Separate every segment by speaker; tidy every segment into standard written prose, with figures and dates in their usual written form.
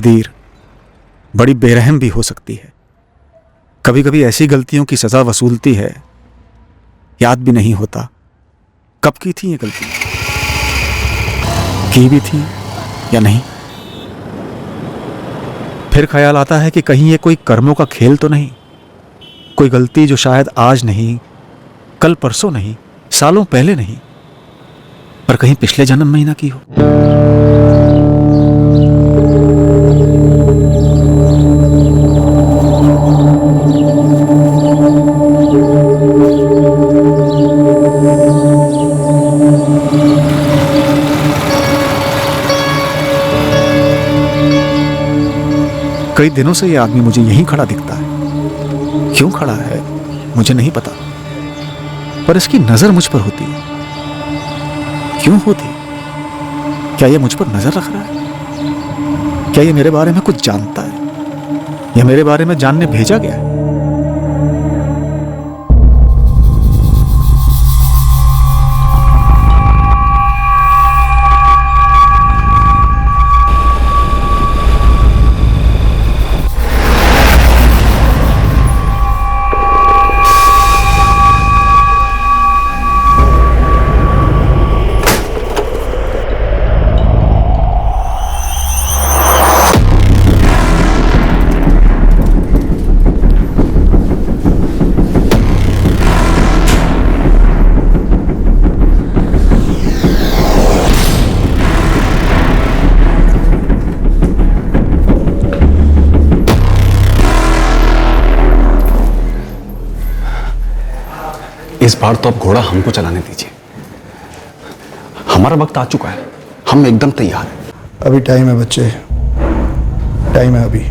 Speaker 1: तकदीर बड़ी बेरहम भी हो सकती है। कभी कभी ऐसी गलतियों की सजा वसूलती है, याद भी नहीं होता कब की थी ये गलती, की भी थी या नहीं। फिर ख्याल आता है कि कहीं ये कोई कर्मों का खेल तो नहीं, कोई गलती जो शायद आज नहीं, कल परसों नहीं, सालों पहले नहीं, पर कहीं पिछले जन्म में ही ना की हो। कई दिनों से ये आदमी मुझे यहीं खड़ा दिखता है। क्यों खड़ा है मुझे नहीं पता, पर इसकी नजर मुझ पर होती है। क्यों होती? क्या ये मुझ पर नजर रख रहा है? क्या ये मेरे बारे में कुछ जानता है या मेरे बारे में जानने भेजा गया है?
Speaker 2: इस बार तो अब घोड़ा हमको चलाने दीजिए। हमारा वक्त आ चुका है, हम एकदम तैयार हैं।
Speaker 3: अभी टाइम है बच्चे, टाइम है। अभी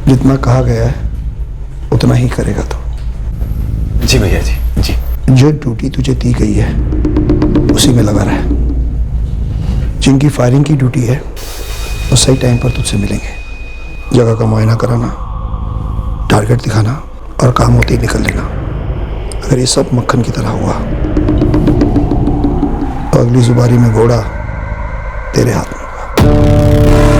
Speaker 3: जितना कहा गया है उतना ही करेगा तो।
Speaker 2: जी भैया जी, जी।
Speaker 3: जो ड्यूटी तुझे दी गई है उसी में लगा रहा है। जिनकी फायरिंग की ड्यूटी है वो सही टाइम पर तुझसे मिलेंगे। जगह का मुआयना कराना, टारगेट दिखाना और काम होते ही निकल लेना। अगर ये सब मक्खन की तरह हुआ तो अगली जुबारी में घोड़ा तेरे हाथ में होगा।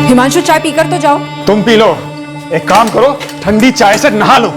Speaker 4: हिमांशु, चाय पीकर तो जाओ।
Speaker 5: तुम पी लो। एक काम करो, ठंडी चाय से नहा लो।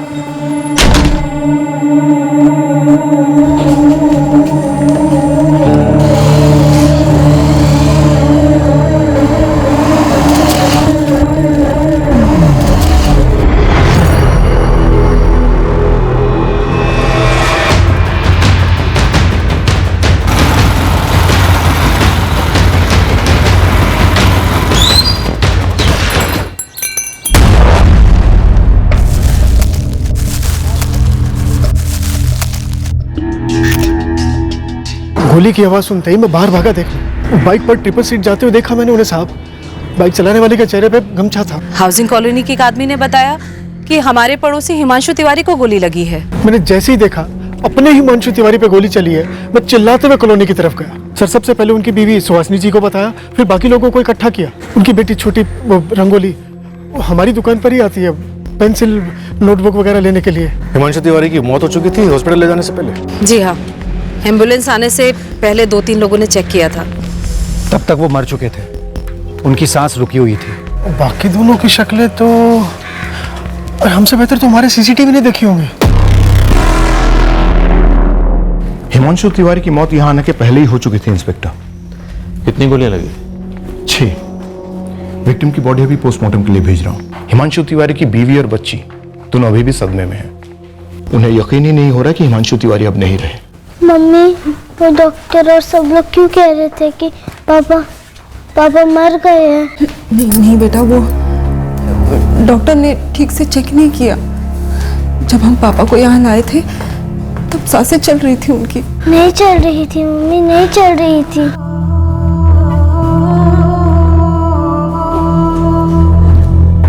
Speaker 6: गोली की आवाज सुनते ही मैं बाहर भागा देखने। बाइक पर ट्रिपल सीट जाते हुए देखा मैंने उन्हें साहब। बाइक चलाने वाले के चेहरे पे गमछा था।
Speaker 4: हाउसिंग कॉलोनी के एक आदमी ने बताया कि हमारे पड़ोसी हिमांशु तिवारी को गोली लगी है।
Speaker 6: मैंने जैसे ही देखा अपने हिमांशु तिवारी पे गोली चली है, मैं चिल्लाते हुए कॉलोनी की तरफ गया। सर, सबसे पहले उनकी बीवी सुहासिनी जी को बताया, फिर बाकी लोगों को इकट्ठा किया। उनकी बेटी छोटी रंगोली वो हमारी दुकान पर ही आती है पेंसिल नोटबुक वगैरह लेने के लिए।
Speaker 7: हिमांशु तिवारी की मौत हो चुकी थी हॉस्पिटल ले जाने से पहले?
Speaker 4: जी हाँ, एम्बुलेंस आने से पहले 2-3 लोगों ने चेक किया था।
Speaker 1: तब तक वो मर चुके थे, उनकी सांस रुकी हुई थी।
Speaker 6: बाकी दोनों की शक्लें तो हमसे बेहतर तो हमारे सीसीटीवी ने देखी होंगी।
Speaker 7: हिमांशु तिवारी की मौत यहाँ आने के पहले ही हो चुकी थी इंस्पेक्टर।
Speaker 8: कितनी गोलियां लगी?
Speaker 7: 6। विक्टिम की बॉडी अभी पोस्टमार्टम के लिए भेज रहा हूँ। हिमांशु तिवारी की बीवी और बच्ची दोनों अभी भी सदमे में हैं। उन्हें यकीन ही नहीं हो रहा कि हिमांशु तिवारी अब नहीं रहे।
Speaker 9: मम्मी, वो डॉक्टर और सब लोग क्यों कह रहे थे कि पापा मर गए हैं?
Speaker 10: नहीं बेटा, वो डॉक्टर ने ठीक से चेक नहीं किया। जब हम पापा को यहाँ लाए थे तब सांसें चल रही थी उनकी।
Speaker 9: नहीं चल रही थी मम्मी, नहीं चल रही थी।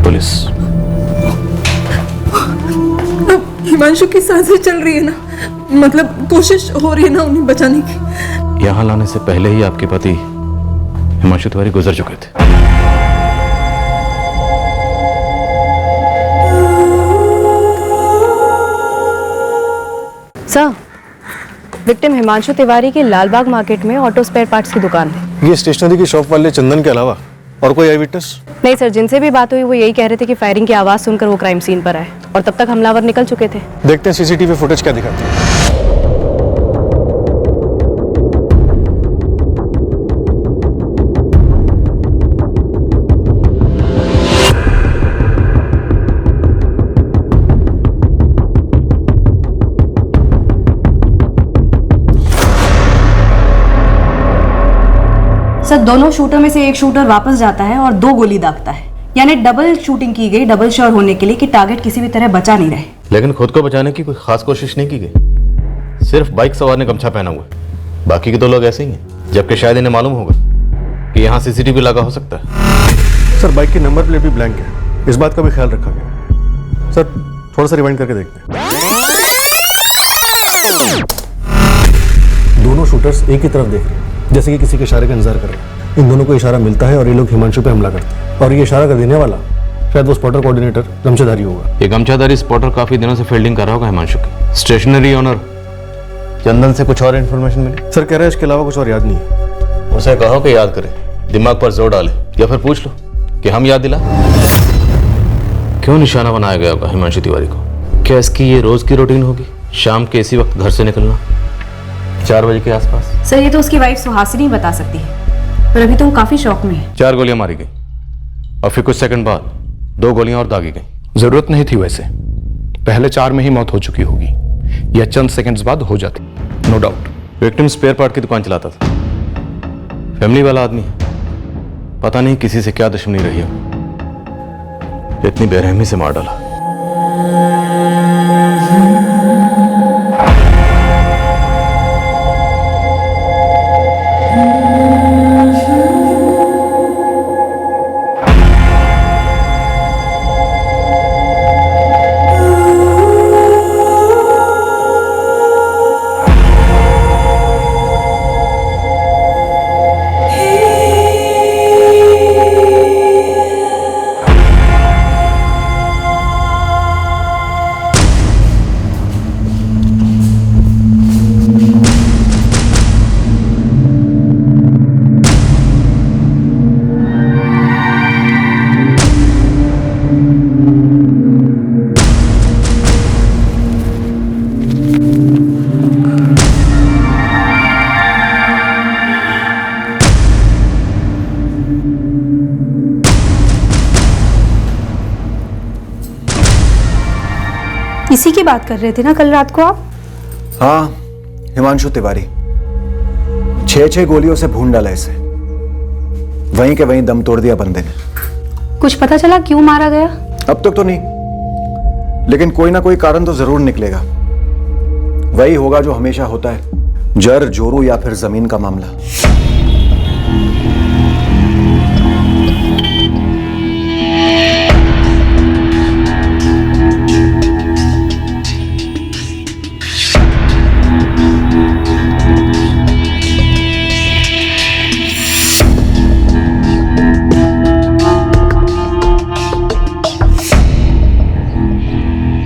Speaker 8: पुलिस।
Speaker 10: हिमांशु की सांसें चल रही है ना, मतलब कोशिश हो रही है ना उन्हें बचाने की।
Speaker 8: यहाँ लाने से पहले ही आपके पति हिमांशु तिवारी गुजर चुके थे।
Speaker 4: सर, विक्टिम हिमांशु तिवारी की लालबाग मार्केट में ऑटो स्पेयर पार्ट्स की दुकान है।
Speaker 5: ये स्टेशनरी की शॉप वाले चंदन के अलावा और कोई आई विटनेस?
Speaker 4: नहीं सर, जिनसे भी बात हुई वो यही कह रहे थे कि फायरिंग की आवाज सुनकर वो क्राइम सीन पर आए और तब तक हमलावर निकल चुके थे।
Speaker 5: देखते हैं सीसीटीवी फुटेज क्या दिखाते हैं।
Speaker 4: सर, दोनों शूटर में से एक शूटर वापस जाता है और 2 गोली दागता है, यानी डबल शूटिंग की गई, डबल श्योर होने के लिए कि टारगेट किसी भी तरह बचा नहीं रहे।
Speaker 8: लेकिन खुद को बचाने की कोई खास कोशिश नहीं की गई। सिर्फ बाइक सवार ने गमछा पहना हुआ है, बाकी के 2 लोग ऐसे ही हैं। जबकि शायद इन्हें मालूम होगा कि यहाँ सीसीटीवी लगा हो सकता है।
Speaker 5: सर, बाइक की नंबर प्लेट भी ब्लैंक है, इस बात का भी ख्याल रखा गया। सर, थोड़ा सा रिवाइंड करके देखते हैं। दोनों शूटर्स एक ही तरफ देख रहे हैं, जैसे कि किसी के इशारे का इंतजार कर रहे हैं। इन दोनों को इशारा मिलता है और ये लोग हिमांशु पे हमला करते हैं, और ये इशारा कर देने वाला शायद वो स्पॉटर कोऑर्डिनेटर गमछाधारी होगा।
Speaker 8: ये गमछाधारी स्पॉटर काफी दिनों से फील्डिंग कर रहा होगा हिमांशु की। स्टेशनरी ओनर चंदन से कुछ और इन्फॉर्मेशन मिली?
Speaker 5: सर कह रहे हैं इसके अलावा कुछ और याद नहीं है।
Speaker 8: उसे कहो कि याद करे, दिमाग पर जोर डाले, या फिर पूछ लो कि हम याद दिला। क्यों निशाना बनाया गया होगा हिमांशु तिवारी को? क्या इसकी ये रोज की रूटीन होगी, शाम के इसी वक्त घर से निकलना 4 बजे के आसपास?
Speaker 4: सर, ये तो उसकी वाइफ सुहासिनी बता सकती है, पर अभी तो वो काफी शौक में है।
Speaker 8: 4 गोलियां मारी गई और फिर कुछ सेकंड बाद 2 गोलियां और दागी गई।
Speaker 7: जरूरत नहीं थी वैसे, पहले 4 में ही मौत हो चुकी होगी, या चंद सेकंड्स बाद हो जाती, no doubt.
Speaker 8: Victim spare part की दुकान चलाता था, फैमिली वाला आदमी है। पता नहीं किसी से क्या दुश्मनी रही हो, इतनी बेरहमी से मार डाला।
Speaker 4: इसी की बात कर रहे थे ना कल रात को आप?
Speaker 1: हाँ, हिमांशु तिवारी। 6 गोलियों से भून डाला इसे, वहीं के वहीं दम तोड़ दिया बंदे ने।
Speaker 4: कुछ पता चला क्यों मारा गया?
Speaker 1: अब तक तो नहीं, लेकिन कोई ना कोई कारण तो जरूर निकलेगा। वही होगा जो हमेशा होता है, जर जोरू या फिर जमीन का मामला।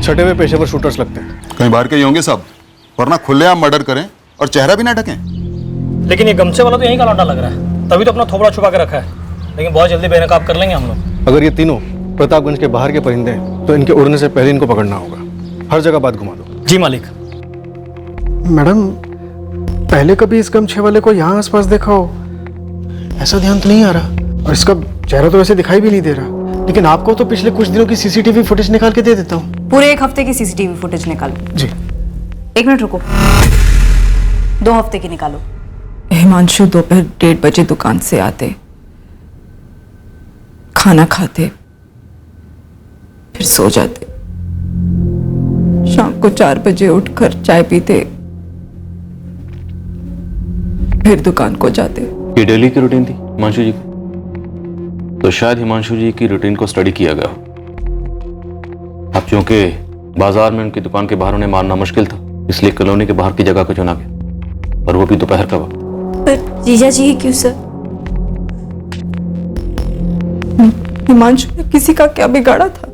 Speaker 5: छठे हुए पेशेवर शूटर्स लगते हैं।
Speaker 11: कहीं बाहर के ही होंगे साहब, वरना खुलेआम मर्डर करें और चेहरा भी ना ढकें।
Speaker 12: लेकिन ये गमछे वाला तो यहीं का लौंडा लग रहा है, तभी तो अपना थोबड़ा छुपा के रखा है। लेकिन बहुत जल्दी बेनकाब कर लेंगे हम लोग।
Speaker 5: अगर ये तीनों प्रतापगंज के बाहर के परिंदे हैं तो इनके उड़ने से पहले इनको पकड़ना होगा। हर जगह बात घुमा दो।
Speaker 12: जी मालिक।
Speaker 6: मैडम, पहले कभी इस गमछे वाले को यहाँ आसपास देखा हो? ऐसा ध्यान तो नहीं आ रहा, और इसका चेहरा तो वैसे दिखाई भी नहीं दे रहा। लेकिन आपको तो पिछले कुछ दिनों की सीसीटीवी फुटेज निकाल के दे देता हूँ।
Speaker 4: पूरे 1 हफ्ते की सीसीटीवी फुटेज निकालो।
Speaker 6: जी।
Speaker 4: 1 मिनट रुको, 2 हफ्ते की निकालो।
Speaker 10: हिमांशु दोपहर 1:30 बजे दुकान से आते, खाना खाते, फिर सो जाते। शाम को 4 बजे उठकर चाय पीते, फिर दुकान को जाते।
Speaker 8: ये डेली की रूटीन थी हिमांशु जी की, तो शायद हिमांशु जी की रूटीन को स्टडी किया गया। अब चूंकि बाजार में उनकी दुकान के बाहर उन्हें मारना मुश्किल था, इसलिए कॉलोनी के बाहर की जगह को चुना गया, और वो भी दोपहर का वक्त।
Speaker 10: पर जीजा जी क्यों सर? हिमांशु ने किसी का क्या बिगाड़ा था?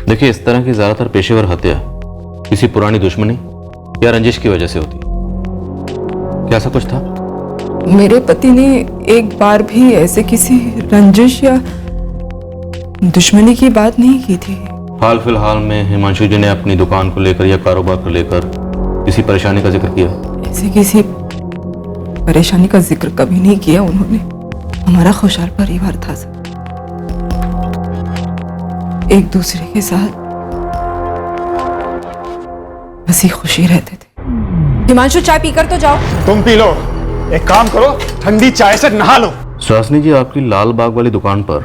Speaker 8: देखिए, इस तरह की ज्यादातर पेशेवर हत्या किसी पुरानी दुश्मनी या रंजिश की वजह से होती। क्या ऐसा कुछ था?
Speaker 10: मेरे पति ने एक बार भी ऐसे किसी रंजिश या दुश्मनी की बात नहीं की थी।
Speaker 8: हाल फिलहाल में हिमांशु जी ने अपनी दुकान को लेकर या कारोबार को लेकर किसी परेशानी का जिक्र किया?
Speaker 10: ऐसे किसी परेशानी का जिक्र कभी नहीं किया उन्होंने। हमारा खुशहाल परिवार था सर, एक दूसरे के साथ हंसी खुशी रहते थे। हिमांशु चाय पीकर तो जाओ।
Speaker 7: तुम पी लो, एक काम करो, ठंडी चाय से नहा लो।
Speaker 8: सुहासिनी जी, आपकी लाल बाग वाली दुकान पर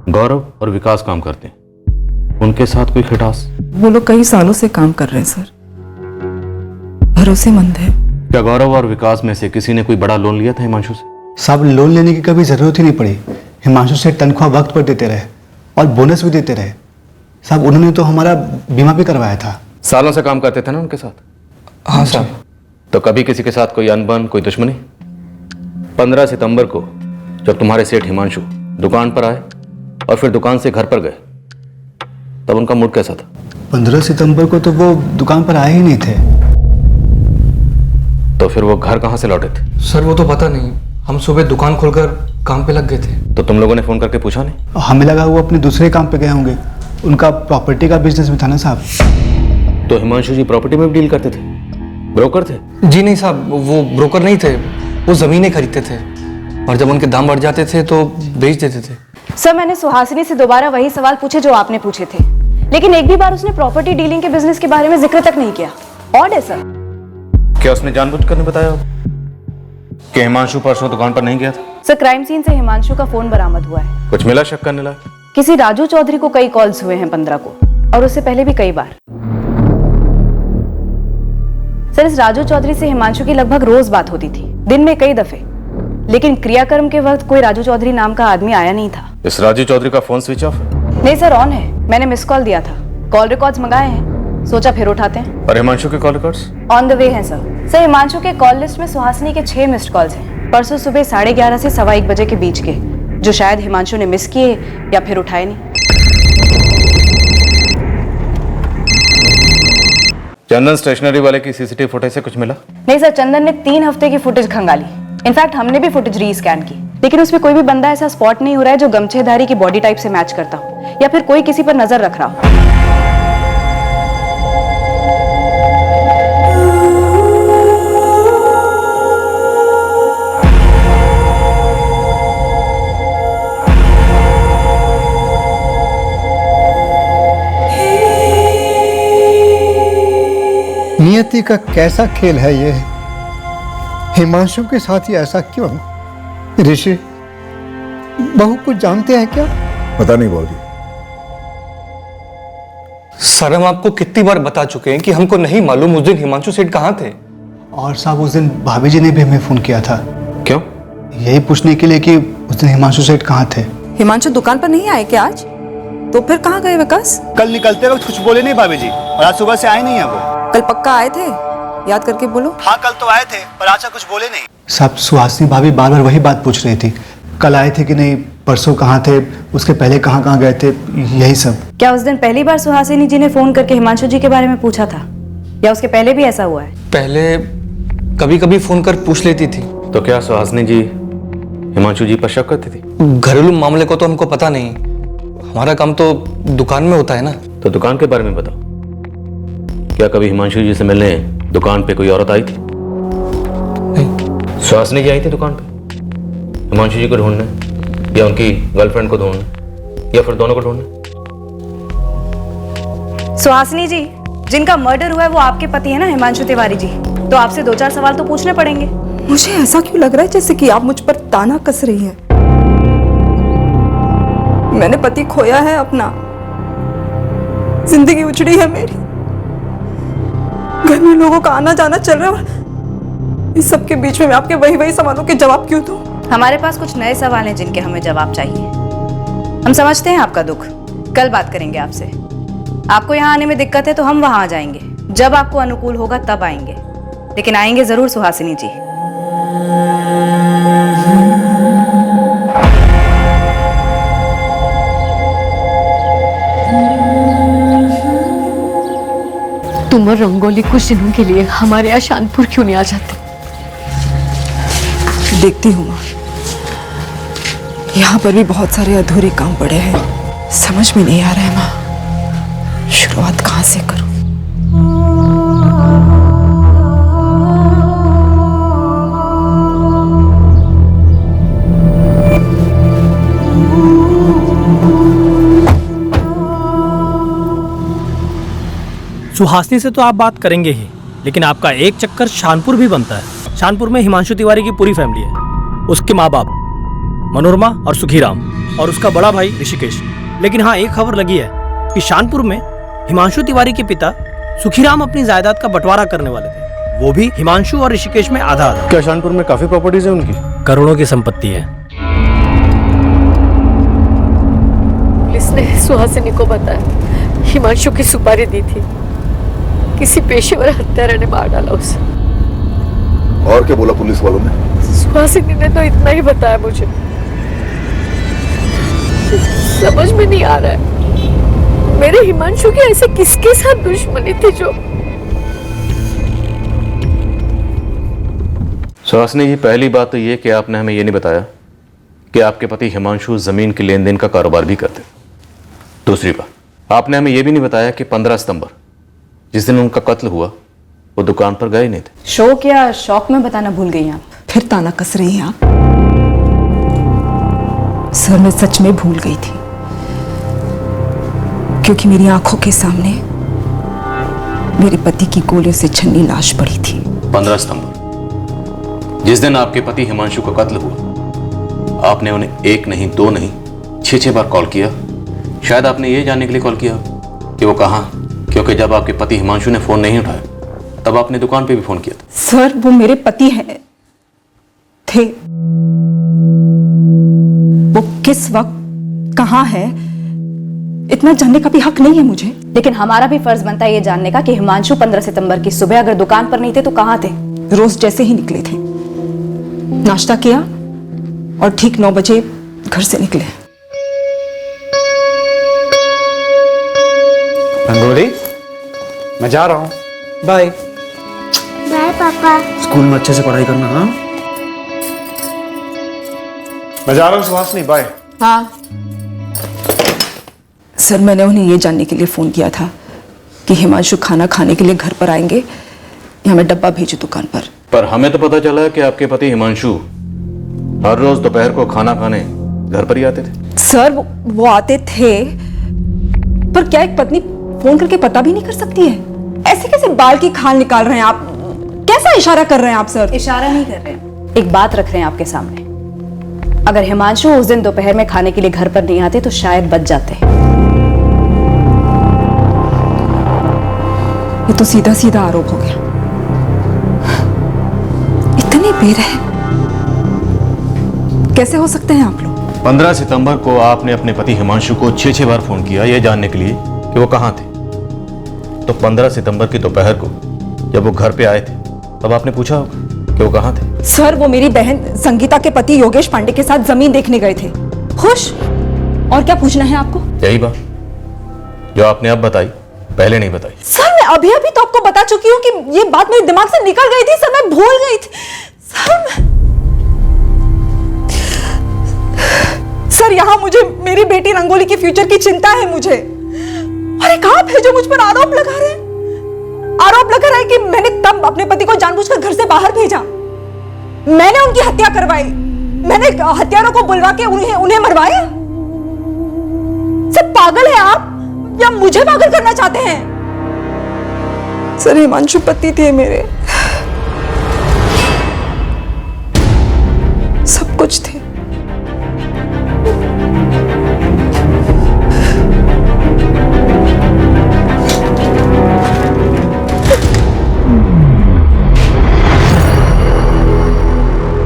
Speaker 8: गौरव और विकास काम करते हैं, उनके साथ कोई खटास?
Speaker 10: वो लोग कई सालों से काम कर रहे हैं सर, भरोसेमंद है।
Speaker 8: क्या गौरव और विकास में से किसी ने कोई बड़ा लोन लिया था हिमांशु से?
Speaker 3: साहब, लोन लेने की कभी जरूरत ही नहीं पड़ी। हिमांशु से तनख्वाह वक्त पर देते रहे और बोनस भी देते रहे। साहब, उन्होंने तो हमारा बीमा भी करवाया था।
Speaker 8: सालों से काम करते थे ना उनके साथ?
Speaker 3: हाँ साहब।
Speaker 8: तो कभी किसी के साथ कोई अनबन, कोई दुश्मनी? 15 सितंबर को जब तुम्हारे सेठ हिमांशु दुकान पर आए और फिर दुकान से घर पर गए, तब उनका मूड कैसा था?
Speaker 3: 15 सितंबर को तो वो दुकान पर आए ही नहीं थे।
Speaker 8: तो फिर वो घर कहाँ से लौटे थे?
Speaker 13: सर वो तो पता नहीं, हम सुबह दुकान खोलकर काम पे लग गए थे।
Speaker 8: तो तुम लोगों ने फोन करके पूछा नहीं?
Speaker 3: हमें लगा वो अपने दूसरे काम पे गए होंगे, उनका प्रॉपर्टी का बिजनेस में था ना साहब।
Speaker 8: तो हिमांशु जी प्रॉपर्टी में भी डील करते थे, ब्रोकर थे?
Speaker 13: जी नहीं साहब, वो ब्रोकर नहीं थे, वो जमीनें खरीदते थे और जब उनके दाम बढ़ जाते थे तो बेच देते थे।
Speaker 4: सर, मैंने सुहासिनी से दोबारा वही सवाल पूछे जो आपने पूछे थे, लेकिन एक भी बार उसने प्रॉपर्टी डीलिंग के बिजनेस के बारे में जिक्र तक नहीं किया। ऑड है सर।
Speaker 8: क्या उसने जानबूझकर नहीं बताया कि हिमांशु परसों दुकान पर नहीं गया था?
Speaker 4: सर, क्राइम सीन से हिमांशु का फोन बरामद हुआ है।
Speaker 8: कुछ मिला शक करने लायक?
Speaker 4: किसी राजू चौधरी को कई कॉल्स हुए हैं 15 को, और उससे पहले भी कई बार। सर, इस राजू चौधरी से हिमांशु की लगभग रोज बात होती थी, दिन में कई दफे, लेकिन क्रियाक्रम के वक्त कोई राजू चौधरी नाम का आदमी आया नहीं था।
Speaker 8: इस राजू चौधरी का फोन स्विच ऑफ है?
Speaker 4: नहीं सर, ऑन है। मैंने मिस कॉल दिया था, कॉल रिकॉर्ड्स मंगाए हैं, सोचा फिर उठाते हैं।
Speaker 8: और हिमांशु के call records?
Speaker 4: On the way हैं सर। सर, हिमांशु के कॉल लिस्ट में सुहासिनी के 6 मिस्ड कॉल्स हैं, परसों सुबह 11:30 से 1:15 बजे के बीच के, जो शायद हिमांशु ने मिस किए या फिर उठाए नहीं।
Speaker 8: चंदन स्टेशनरी वाले की सीसीटीवी फुटेज से कुछ मिला?
Speaker 4: नहीं सर, चंदन ने 3 हफ्ते की फुटेज खंगाली। इनफैक्ट हमने भी फुटेज रीस्कैन की, लेकिन उसमें कोई भी बंदा ऐसा स्पॉट नहीं हो रहा है जो गमछेधारी की बॉडी टाइप से मैच करता हो या फिर कोई किसी पर नजर रख रहा हो।
Speaker 3: नियति का कैसा खेल है ये? हिमांशु के साथ ही ऐसा क्यों? ऋषि, बहू कुछ जानते हैं क्या?
Speaker 11: पता नहीं बाबूजी।
Speaker 13: सर, हम आपको कितनी बार बता चुके हैं कि हमको नहीं मालूम उस दिन हिमांशु सेठ कहाँ थे।
Speaker 3: और साहब, उस दिन भाभी जी ने भी हमें फोन किया था।
Speaker 8: क्यों?
Speaker 3: यही पूछने के लिए कि उस दिन हिमांशु सेठ कहाँ थे।
Speaker 10: हिमांशु दुकान पर नहीं आए क्या आज? तो फिर कहाँ गए विकास?
Speaker 3: कल निकलते वक्त कुछ बोले नहीं भाभी जी, और आज सुबह से आए नहीं है वो।
Speaker 10: कल पक्का आए थे? याद करके बोलो।
Speaker 3: हाँ, कल तो आए थे, पर आज कुछ बोले नहीं। साहब, सुहासिनी भाभी बार बार वही बात पूछ रही थी, कल आए थे कि नहीं, परसों कहाँ थे, उसके पहले कहाँ कहाँ गए थे, यही सब।
Speaker 4: क्या उस दिन पहली बार सुहासिनी जी ने फोन करके हिमांशु जी के बारे में पूछा था, या उसके पहले भी ऐसा हुआ है?
Speaker 13: पहले कभी कभी फोन कर पूछ लेती थी।
Speaker 8: तो क्या सुहासिनी जी हिमांशु जी पर शक करती थी?
Speaker 13: घरेलू मामले को तो हमको पता नहीं, हमारा काम तो दुकान में होता है ना।
Speaker 8: तो दुकान के बारे में बताओ, क्या कभी हिमांशु जी से मिलने दुकान पे कोई औरत आई थी?
Speaker 13: नहीं।
Speaker 8: सुहासिनी जी आई थी दुकान पे हिमांशु जी को ढूंढने, या उनकी गर्लफ्रेंड को ढूंढने, या फिर दोनों को ढूंढने?
Speaker 4: सुहासिनी जी, जिनका मर्डर हुआ है वो आपके पति है ना, हिमांशु तिवारी जी, तो आपसे 2-4 सवाल तो पूछने पड़ेंगे।
Speaker 10: मुझे ऐसा क्यों लग रहा है जैसे कि आप मुझ पर ताना कस रही हैं? मैंने पति खोया है अपना, जिंदगी उजड़ी है मेरी, घर में लोगों का आना जाना चल रहा है, इस सब के बीच में मैं आपके वही सवालों के जवाब क्यों दूं?
Speaker 4: हमारे पास कुछ नए सवाल हैं जिनके हमें जवाब चाहिए। हम समझते हैं आपका दुख, कल बात करेंगे आपसे। आपको यहाँ आने में दिक्कत है तो हम वहां आ जाएंगे, जब आपको अनुकूल होगा तब आएंगे, लेकिन आएंगे जरूर सुहासिनी जी।
Speaker 14: तुम और रंगोली कुछ दिनों के लिए हमारे यहाँ शानपुर क्यों नहीं आ जाते?
Speaker 10: देखती हूँ माँ, यहाँ पर भी बहुत सारे अधूरे काम पड़े हैं, समझ में नहीं आ रहा है माँ, शुरुआत कहाँ से करूँ?
Speaker 12: सुहासिनी से तो आप बात करेंगे ही, लेकिन आपका एक चक्कर शानपुर भी बनता है। शानपुर में हिमांशु तिवारी की पूरी फैमिली है, उसके माँ बाप मनोरमा और सुखीराम और उसका बड़ा भाई ऋषिकेश। लेकिन हाँ, एक खबर लगी है कि शानपुर में हिमांशु तिवारी के पिता सुखीराम अपनी जायदाद का बंटवारा करने वाले थे, वो भी हिमांशु और ऋषिकेश में आधा आधा।
Speaker 5: क्या शानपुर में काफी प्रॉपर्टीज है उनकी?
Speaker 12: करोड़ों की संपत्ति है।
Speaker 14: पुलिस ने सुहासिनी को बताया हिमांशु की सुपारी दी थी, किसी पेशेवर हत्यारे ने मार डाला उसे।
Speaker 11: और क्या बोला पुलिस वालों ने?
Speaker 14: सुहासिनी ने तो इतना ही बताया मुझे। समझ में नहीं आ रहा है मेरे हिमांशु की ऐसे किसके साथ दुश्मनी थी जो।
Speaker 8: सुहासिनी जी, पहली बात तो ये कि आपने हमें ये नहीं बताया कि आपके पति हिमांशु जमीन के लेन देन का कारोबार भी करते। दूसरी बात, आपने हमें ये भी नहीं बताया कि 15 सितंबर जिस दिन उनका कत्ल हुआ वो दुकान पर गए नहीं थे।
Speaker 4: शौक या शौक में बताना भूल गई आप?
Speaker 10: फिर ताना कस रही हैं आप? सर, मैं सच में भूल गई थी, क्योंकि मेरी आंखों के सामने मेरे पति की गोलियों से छन्नी लाश पड़ी थी।
Speaker 8: 15 सितंबर जिस दिन आपके पति हिमांशु का कत्ल हुआ, आपने उन्हें एक नहीं, दो नहीं, 6 बार कॉल किया। शायद आपने ये जानने के लिए कॉल किया कि वो कहाँ, क्योंकि जब आपके पति हिमांशु ने फोन नहीं उठाया तब आपने दुकान पे भी फोन किया था।
Speaker 10: सर, वो मेरे पति हैं थे, वो किस वक्त कहाँ है इतना जानने का भी हक नहीं है मुझे।
Speaker 4: लेकिन हमारा भी फर्ज बनता है ये जानने का कि हिमांशु 15 सितंबर की सुबह अगर दुकान पर नहीं थे तो कहाँ थे?
Speaker 10: रोज जैसे ही निकले थे, नाश्ता किया और ठीक 9 बजे घर से निकले।
Speaker 2: रंगोली, मैं जा रहा हूँ। बाय
Speaker 9: बाय पापा।
Speaker 2: स्कूल में अच्छे से पढ़ाई करना। हाँ, मैं जा रहा हूँ सुहासिनी, बाय।
Speaker 10: हाँ सर, मैंने उन्हें ये जानने के लिए फोन किया था कि हिमांशु खाना खाने के लिए घर पर आएंगे या मैं डब्बा भेजूं दुकान पर
Speaker 8: हमें तो पता चला कि आपके पति हिमांशु हर रोज दोपहर को खाना खाने घर पर ही आते थे।
Speaker 10: सर, वो आते थे, पर क्या एक पत्नी फोन करके पता भी नहीं कर सकती है? ऐसे कैसे बाल की खाल निकाल रहे हैं आप? कैसा इशारा कर रहे हैं आप सर?
Speaker 4: इशारा नहीं कर रहे हैं, एक बात रख रहे हैं आपके सामने। अगर हिमांशु उस दिन दोपहर में खाने के लिए घर पर नहीं आते तो शायद बच जाते।
Speaker 10: ये तो सीधा सीधा आरोप हो गया। इतने बेरहम कैसे हो सकते हैं आप लोग?
Speaker 8: 15 सितंबर को आपने अपने पति हिमांशु को 6 बार फोन किया यह जानने के लिए कि वो कहाँ थे। तो 15 सितंबर की दोपहर को जब वो घर पे आए थे तब आपने पूछा होगा कि वो कहाँ थे।
Speaker 10: सर, वो मेरी बहन संगीता के पति योगेश पांडे के साथ जमीन देखने गए थे। खुश? और क्या पूछना है आपको?
Speaker 8: यही बात जो आपने अब बताई, पहले नहीं बताई।
Speaker 10: सर, मैं अभी अभी तो आपको बता चुकी हूँ कि ये बात मेरे दिमाग से निकल गई थी सर, मैं भूल गई थी सर, यहाँ मुझे मेरी बेटी रंगोली के फ्यूचर की चिंता है मुझे। और एक आप है जो मुझ पर आरोप लगा रहे हैं। आरोप लगा रहा है कि मैंने तब अपने पति को जानबूझकर घर से बाहर भेजा, मैंने उनकी हत्या करवाई, मैंने हत्यारों को बुलवा के उन्हें मरवाया। सर, पागल है आप या मुझे पागल करना चाहते हैं? सर, हिमांशु पति थे मेरे, सब कुछ थे।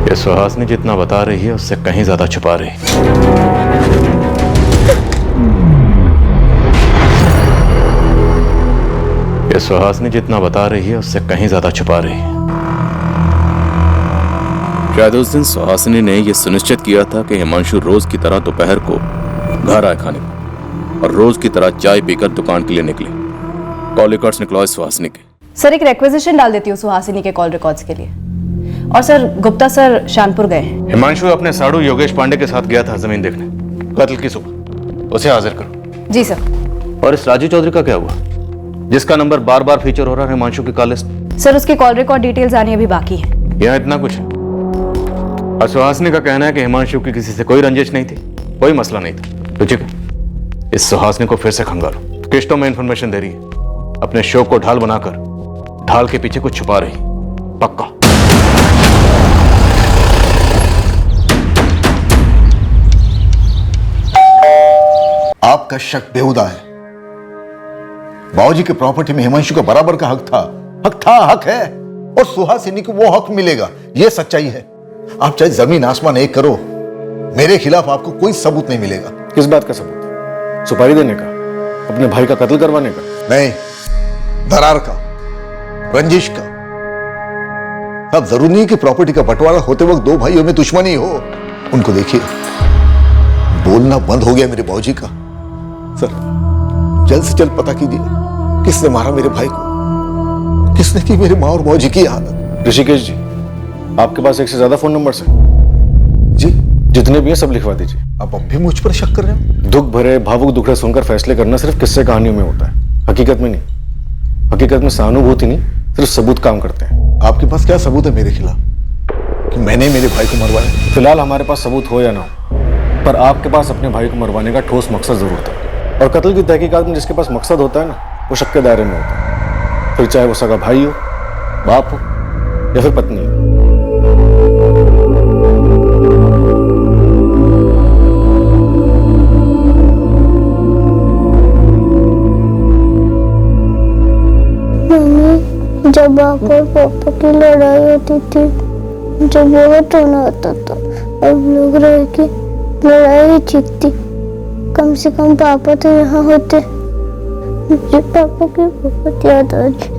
Speaker 8: ये सुहासिनी जितना बता रही है उससे कहीं ज्यादा छुपा रही है। ये सुहासिनी जितना बता रही है उससे कहीं ज्यादा छुपा रही है। शायद उस दिन सुहासिनी ने यह सुनिश्चित किया था कि हिमांशु रोज की तरह दोपहर को घर आए खाने को और रोज की तरह चाय पीकर दुकान के लिए निकले। कॉल रिकॉर्ड्स निकलवाए सुहासिनी के।
Speaker 4: सर एक रिक्वेजिशन डाल देती हूँ सुहासिनी के कॉल रिकॉर्ड्स के लिए। और सर गुप्ता सर शानपुर गए हैं।
Speaker 8: हिमांशु अपने साड़ू योगेश पांडे के साथ गया था जमीन देखने कत्ल की सुबह। उसे हाजिर करो।
Speaker 4: जी सर।
Speaker 8: और इस राजू चौधरी का क्या हुआ जिसका नंबर बार बार फीचर हो रहा है हिमांशु की कॉल लिस्ट?
Speaker 4: सर उसकी कॉल रिकॉर्ड डिटेल्स आनी अभी बाकी है।
Speaker 8: यहाँ इतना कुछ है। और सुहासिनी का कहना है कि हिमांशु की किसी से कोई रंजिश नहीं थी, कोई मसला नहीं था। तो ठीक है, इस सुहासिनी को फिर से खंगालो। किश्तों में इंफॉर्मेशन दे रही है, अपने शो को ढाल बनाकर ढाल के पीछे कुछ छुपा रही। पक्का।
Speaker 11: आपका शक बेहुदा है। बाबूजी के प्रॉपर्टी में हिमांशु का बराबर का हक था, हक है, और सुहासिनी को वो हक मिलेगा। ये सच्चाई है। आप चाहे जमीन आसमान एक करो, मेरे खिलाफ आपको कोई सबूत नहीं मिलेगा।
Speaker 5: किस बात का सबूत? सुपारी देने का? अपने भाई का कत्ल करवाने का?
Speaker 11: नहीं, दरार का, रंजिश का। अब जरूरी नहीं कि प्रॉपर्टी का बंटवारा होते वक्त दो भाइयों में दुश्मनी हो। उनको देखिए, बोलना बंद हो गया मेरे बाबूजी का। सर जल्द से जल्द पता कीजिए किसने मारा मेरे भाई को, किसने की मेरे माँ और बाबूजी की हालत।
Speaker 5: ऋषिकेश जी, आपके पास एक से ज्यादा फोन नंबर है
Speaker 11: जी?
Speaker 5: जितने भी हैं सब लिखवा दीजिए।
Speaker 11: आप अब भी मुझ पर शक कर रहे हो?
Speaker 5: दुख भरे भावुक दुखड़े सुनकर फैसले करना सिर्फ किस्से कहानियों में होता है, हकीकत में नहीं। हकीकत में सहानुभूति नहीं, सिर्फ सबूत काम करते हैं।
Speaker 11: आपके पास क्या सबूत है मेरे खिलाफ कि मैंने मेरे भाई को मरवाया?
Speaker 5: फिलहाल हमारे पास सबूत हो या ना हो, पर आपके पास अपने भाई को मरवाने का ठोस मकसद जरूर था। और कत्ल की तहकीकात में जिसके पास मकसद होता है ना, वो शक के दायरे में होता है, फिर चाहे वो सगा भाई हो, बाप हो या फिर पत्नी हो।
Speaker 9: मम्मी, जब आप और पापा की लड़ाई होती थी मुझे बहुत रोना आता था। अब लोग रहे कि लड़ाई ही ठीक थी, कम से कम पापा तो यहाँ होते। मुझे पापा की बहुत याद आ रही।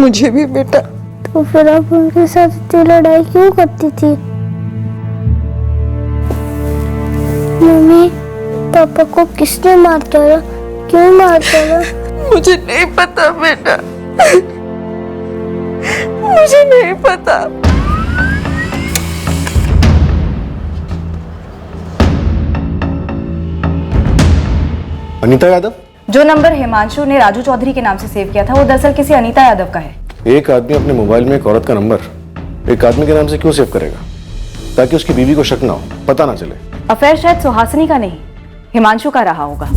Speaker 10: मुझे भी बेटा।
Speaker 9: तो फिर आप उनके साथ इतनी लड़ाई क्यों करती थी? मम्मी, पापा को किसने मारता रहा? क्यों मारता रहा?
Speaker 10: मुझे नहीं पता बेटा, मुझे नहीं पता।
Speaker 5: अनीता यादव?
Speaker 4: जो नंबर हिमांशु ने राजू चौधरी के नाम से सेव किया था वो दरअसल किसी अनीता यादव का है।
Speaker 5: एक आदमी अपने मोबाइल में एक औरत का नंबर एक आदमी के नाम से क्यों सेव करेगा? ताकि उसकी बीवी को शक ना हो, पता ना चले।
Speaker 4: अफेयर शायद सुहासिनी का नहीं, हिमांशु का रहा होगा।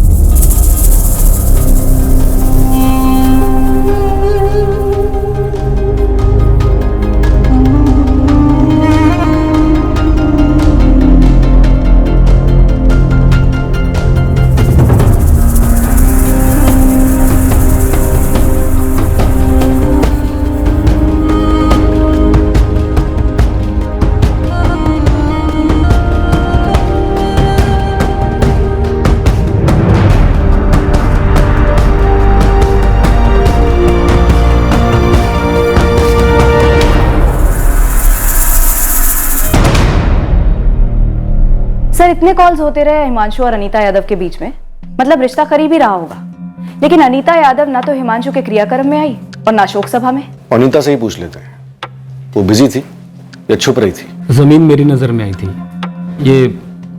Speaker 4: सर इतने कॉल्स होते रहे हिमांशु और अनीता यादव के बीच में, मतलब रिश्ता करीब ही रहा होगा। लेकिन अनीता यादव ना तो हिमांशु के क्रियाक्रम में आई और ना शोक सभा में।
Speaker 5: अनीता से ही पूछ लेते हैं, वो बिजी थी या छुप रही थी?
Speaker 12: जमीन मेरी नजर में आई थी, ये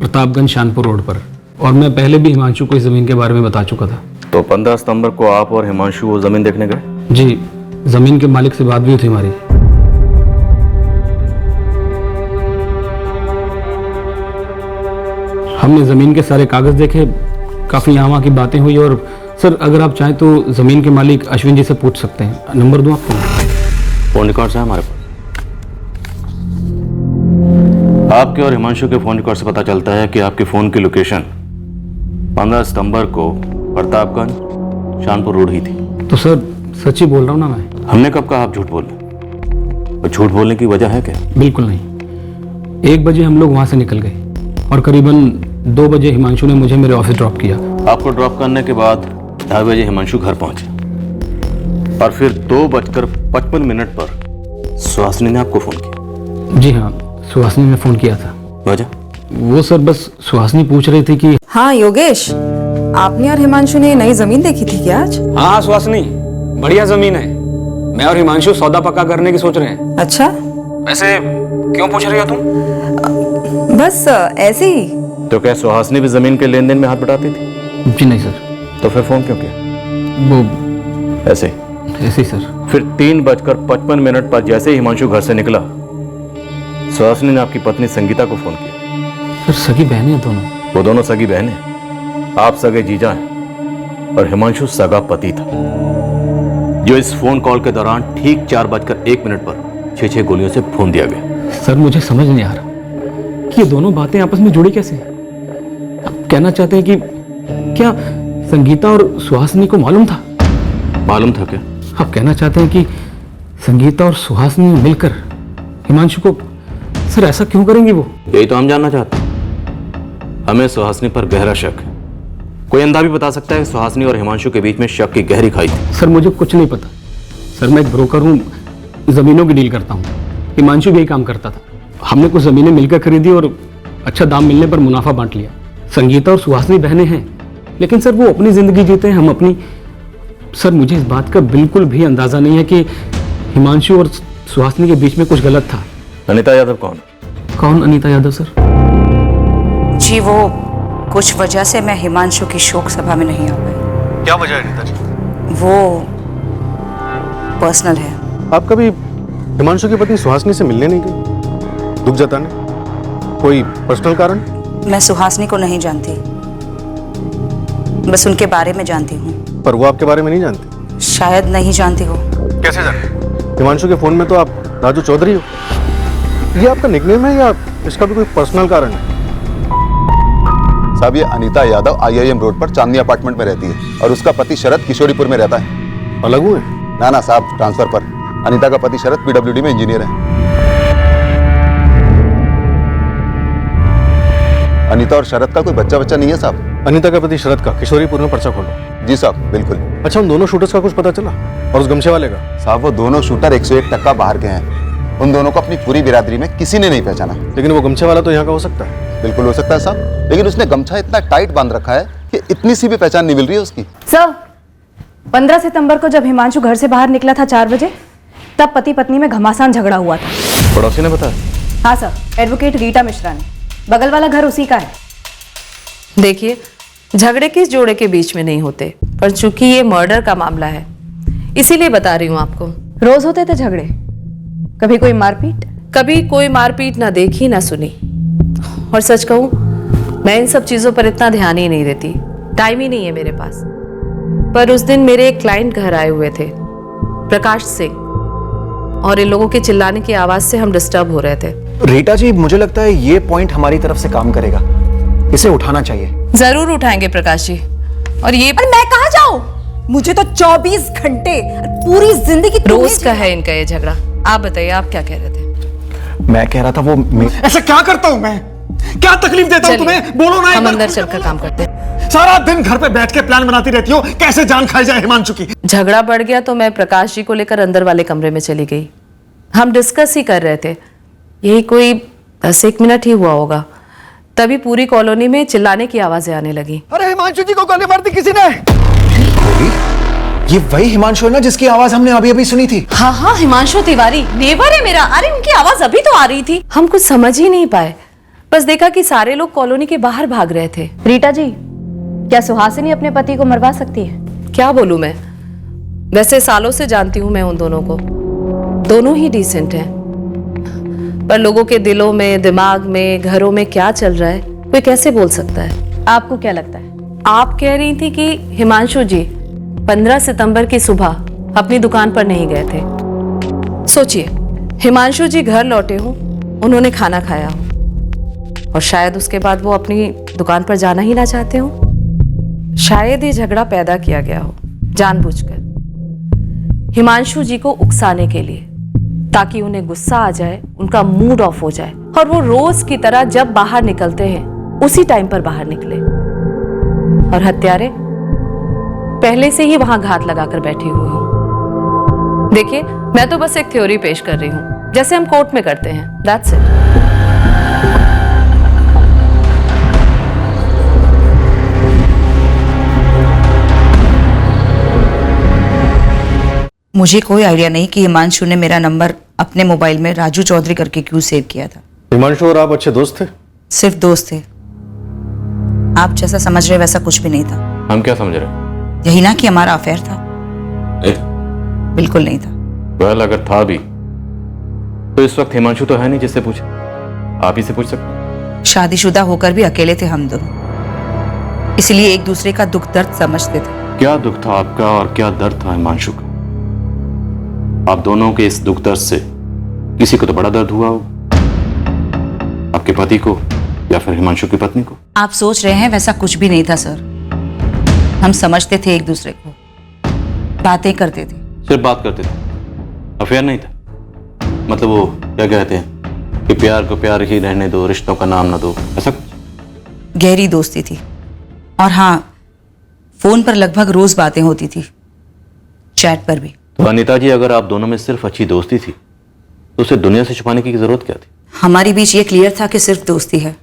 Speaker 12: प्रतापगंज शानपुर रोड पर, और मैं पहले भी हिमांशु को इस जमीन के बारे में बता चुका था।
Speaker 8: तो 15 सितंबर को आप और हिमांशु वो जमीन देखने गए?
Speaker 12: जी, जमीन के मालिक से बात भी हुई थी हमारी। हमने जमीन के सारे कागज देखे, काफी यहाँ वहाँ की बातें हुई। और सर अगर आप चाहें तो जमीन के मालिक अश्विन जी से पूछ सकते हैं। नंबर दूं आपको?
Speaker 8: फोन रिकॉर्ड है हमारे पास। आपके और हिमांशु के फोन रिकॉर्ड से पता चलता है कि आपके फोन की लोकेशन 15 सितंबर को प्रतापगंज शानपुर रोड ही थी।
Speaker 12: तो सर सच ही बोल रहा हूँ ना मैं।
Speaker 8: हमने कब कहा आप झूठ बोल रहे? और झूठ बोलने की वजह है क्या?
Speaker 12: बिल्कुल नहीं। 1 बजे हम लोग वहाँ से निकल गए और करीबन 2 बजे हिमांशु ने मुझे मेरे ऑफिस ड्रॉप किया
Speaker 8: आपको ड्रॉप करने के बाद 2:30 बजे हिमांशु घर पहुंचे और फिर 2:55 पर सुहासिनी ने आपको फोन किया।
Speaker 12: जी हाँ, सुहासिनी ने फोन किया था।
Speaker 8: वजह?
Speaker 12: वो सर बस सुहासिनी पूछ रही थी कि
Speaker 10: हाँ योगेश, आपने और हिमांशु ने नई जमीन देखी थी क्या आज?
Speaker 13: हाँ सुहासिनी, बढ़िया जमीन है। मैं और हिमांशु सौदा पक्का करने की सोच रहे हैं।
Speaker 10: अच्छा,
Speaker 13: वैसे क्यों पूछ रही हो तुम?
Speaker 10: बस ऐसे ही।
Speaker 8: तो क्या सुहासिनी भी जमीन के लेन देन में हाथ बटाती थी?
Speaker 12: जी नहीं सर।
Speaker 8: तो फिर फोन क्यों किया?
Speaker 12: वो
Speaker 8: ऐसे
Speaker 12: ऐसे ही सर।
Speaker 8: फिर 3:55 पर जैसे ही हिमांशु घर से निकला, सुहासिनी ने आपकी पत्नी संगीता को फोन किया।
Speaker 12: सर सगी बहनें हैं दोनों।
Speaker 8: वो दोनों सगी बहनें हैं। आप सगे जीजा हैं और हिमांशु सगा पति था, जो इस फोन कॉल के दौरान ठीक 4:01 पर 6 गोलियों से भून दिया गया।
Speaker 12: सर मुझे समझ नहीं आ रहा कि ये दोनों बातें आपस में जुड़ी कैसे। आप कहना चाहते हैं कि क्या संगीता और सुहासिनी को मालूम था?
Speaker 8: मालूम था क्या?
Speaker 12: आप कहना चाहते हैं कि संगीता और सुहासिनी मिलकर हिमांशु को, सर ऐसा क्यों करेंगी वो?
Speaker 8: यही तो हम जानना चाहते हैं। हमें सुहासिनी पर गहरा शक है। कोई अंधा भी बता सकता है कि सुहासिनी और हिमांशु के बीच में शक की गहरी खाई थी।
Speaker 12: सर मुझे कुछ नहीं पता। सर मैं एक ब्रोकर हूँ, जमीनों की डील करता हूँ। हिमांशु भी यही काम करता था। हमने कुछ जमीनें मिलकर खरीदी और अच्छा दाम मिलने पर मुनाफा बांट लिया। संगीता और सुहासिनी बहनें हैं, लेकिन सर वो अपनी जिंदगी जीते हैं, हम अपनी। सर मुझे इस बात का बिल्कुल भी अंदाजा नहीं है कि हिमांशु और सुहासिनी के बीच में कुछ गलत था।
Speaker 8: अनीता यादव कौन?
Speaker 12: कौन अनीता यादव सर?
Speaker 4: जी वो कुछ वजह से मैं हिमांशु की शोक सभा में नहीं आ पाई।
Speaker 5: क्या वजह है अनीता जी?
Speaker 4: वो पर्सनल है।
Speaker 5: आप कभी हिमांशु की पत्नी सुहासिनी से मिलने नहीं गई, दुख जताने? कोई पर्सनल कारण?
Speaker 4: मैं सुहासिनी को नहीं जानती, बस उनके बारे में जानती हूँ।
Speaker 5: पर वो आपके बारे में नहीं जानती?
Speaker 4: शायद नहीं जानती हो।
Speaker 5: कैसे जाने? हिमांशु के फोन में तो आप राजू चौधरी हो। ये आपका निकनेम है या इसका भी कोई पर्सनल कारण है?
Speaker 11: साहब ये अनीता यादव IIM रोड पर चांदनी अपार्टमेंट में रहती है और उसका पति शरद किशोरीपुर में रहता है।
Speaker 5: अलग हुए?
Speaker 11: ना साहब, ट्रांसफर पर। अनीता का पति शरद PWD में इंजीनियर है। अनीता और शरद का कोई बच्चा नहीं है साहब।
Speaker 5: अनीता का पति शरद का किशोरीपुर में पर्चा खोलो।
Speaker 11: जी साहब, बिल्कुल।
Speaker 5: अच्छा, उन दोनों शूटर्स का कुछ पता चला? और उस गमछे वाले का?
Speaker 11: साहब वो दोनों शूटर 101% बाहर के हैं। उन दोनों को अपनी पूरी बिरादरी में किसी ने नहीं पहचाना।
Speaker 5: लेकिन वो गमछे वाला तो यहाँ का हो सकता है।
Speaker 11: बिल्कुल हो सकता है साहब, लेकिन उसने गमछा इतना टाइट बांध रखा है कि इतनी सी भी पहचान नहीं मिल रही है उसकी।
Speaker 4: सर 15 सितंबर को जब हिमांशु घर से बाहर निकला था 4 बजे, तब पति पत्नी में घमासान झगड़ा हुआ था।
Speaker 8: पड़ोसी ने बताया?
Speaker 4: हाँ सर, एडवोकेट रीटा मिश्रा ने। बगल वाला घर उसी का है।
Speaker 14: देखिए, झगड़े किस जोड़े के बीच में नहीं होते, पर चूंकि ये मर्डर का मामला है इसीलिए बता रही हूँ आपको।
Speaker 4: रोज होते थे झगड़े? कभी कोई मारपीट?
Speaker 14: कभी कोई मारपीट ना देखी ना सुनी। और सच कहूँ, मैं इन सब चीजों पर इतना ध्यान ही नहीं देती, टाइम ही नहीं है मेरे पास। पर उस दिन मेरे एक क्लाइंट घर आए हुए थे, प्रकाश सिंह, और इन लोगों के चिल्लाने की आवाज से हम डिस्टर्ब हो रहे थे।
Speaker 1: रीटा जी, मुझे लगता है ये पॉइंट हमारी तरफ से काम करेगा, इसे उठाना चाहिए।
Speaker 14: जरूर उठाएंगे प्रकाश जी। और ये
Speaker 10: पर मैं कहाँ जाऊँ? मुझे तो 24 घंटे पूरी जिंदगी
Speaker 14: रोज का है इनका ये झगड़ा। आप बताइए, आप क्या कह रहे थे?
Speaker 1: मैं कह रहा था वो
Speaker 6: ऐसा क्या करता हूँ मैं? क्या तकलीफ देता हूँ तुम्हें? बोलो ना।
Speaker 14: हम अंदर चलकर काम करते हैं।
Speaker 6: सारा दिन घर पे बैठ के प्लान बनाती रहती हो, कैसे जान खाई जाए हिमांशु की।
Speaker 14: झगड़ा बढ़ गया तो मैं प्रकाश जी को लेकर अंदर वाले कमरे में चली गई। हम डिस्कस ही कर रहे थे, यही कोई 10-1 मिनट ही हुआ होगा, तभी पूरी कॉलोनी में चिल्लाने की आवाजें आने लगी।
Speaker 3: अरे हिमांशु जी को गोली मार दी किसी ने।
Speaker 1: ये वही हिमांशु है ना जिसकी आवाज हमने अभी सुनी थी?
Speaker 14: हाँ, हिमांशु तिवारी नेबर है मेरा। अरे उनकी आवाज अभी तो आ रही थी। हम कुछ समझ ही नहीं पाए, बस देखा कि सारे लोग कॉलोनी के बाहर भाग रहे थे।
Speaker 4: रीटा जी, क्या सुहासिनी अपने पति को मरवा सकती है?
Speaker 14: क्या बोलूं मैं, वैसे सालों से जानती हूं मैं उन दोनों को, दोनों ही डिसेंट हैं, पर लोगों के दिलों में, दिमाग में, घरों में क्या चल रहा है कोई कैसे बोल सकता है?
Speaker 4: आपको क्या लगता है?
Speaker 14: आप कह रही थी कि हिमांशु जी 15 सितंबर की सुबह अपनी दुकान पर नहीं गए थे। सोचिए, हिमांशु जी घर लौटे हो, उन्होंने खाना खाया हो, और शायद उसके बाद वो अपनी दुकान पर जाना ही ना चाहते हो। शायद ये झगड़ा पैदा किया गया हो जानबूझकर, हिमांशु जी को उकसाने के लिए, ताकि उन्हें गुस्सा आ जाए, उनका मूड ऑफ हो जाए, और वो रोज की तरह जब बाहर निकलते हैं उसी टाइम पर बाहर निकले। और हत्यारे पहले से ही वहां घात लगाकर बैठे हुए हो। देखिए, मैं तो बस एक थ्योरी पेश कर रही हूं, जैसे हम कोर्ट में करते हैं। That's it.
Speaker 15: मुझे कोई आइडिया नहीं कि हिमांशु ने मेरा नंबर अपने मोबाइल में राजू चौधरी करके क्यों सेव किया था।
Speaker 5: हिमांशु और आप अच्छे दोस्त थे?
Speaker 15: सिर्फ दोस्त थे। आप जैसा समझ रहे वैसा कुछ भी नहीं था।
Speaker 8: हम क्या समझ रहे?
Speaker 15: यही ना कि हमारा अफेयर था। बिल्कुल नहीं था।
Speaker 8: वेल, अगर था भी तो इस वक्त हिमांशु तो है नहीं जिससे पूछे। आप ही से पूछ सकते।
Speaker 15: शादीशुदा होकर भी अकेले थे हम दोनों, इसलिए एक दूसरे का दुख दर्द समझते थे।
Speaker 8: क्या दुख था आपका और क्या दर्द था हिमांशु का? आप दोनों के इस दुख दर्द से किसी को तो बड़ा दर्द हुआ होगा, आपके पति को या फिर हिमांशु की पत्नी को।
Speaker 15: आप सोच रहे हैं वैसा कुछ भी नहीं था सर। हम समझते थे एक दूसरे को, बातें करते थे।
Speaker 8: सिर्फ बात करते थे, अफेयर नहीं था? मतलब वो क्या कहते हैं कि प्यार को प्यार ही रहने दो, रिश्तों का नाम ना दो, ऐसा कुछ?
Speaker 15: गहरी दोस्ती थी। और हाँ, फोन पर लगभग रोज बातें होती थी, चैट पर भी।
Speaker 8: तो अनीता जी, अगर आप दोनों में सिर्फ अच्छी दोस्ती थी तो उसे दुनिया से छुपाने की जरूरत क्या थी?
Speaker 15: हमारे बीच ये क्लियर था कि सिर्फ दोस्ती है।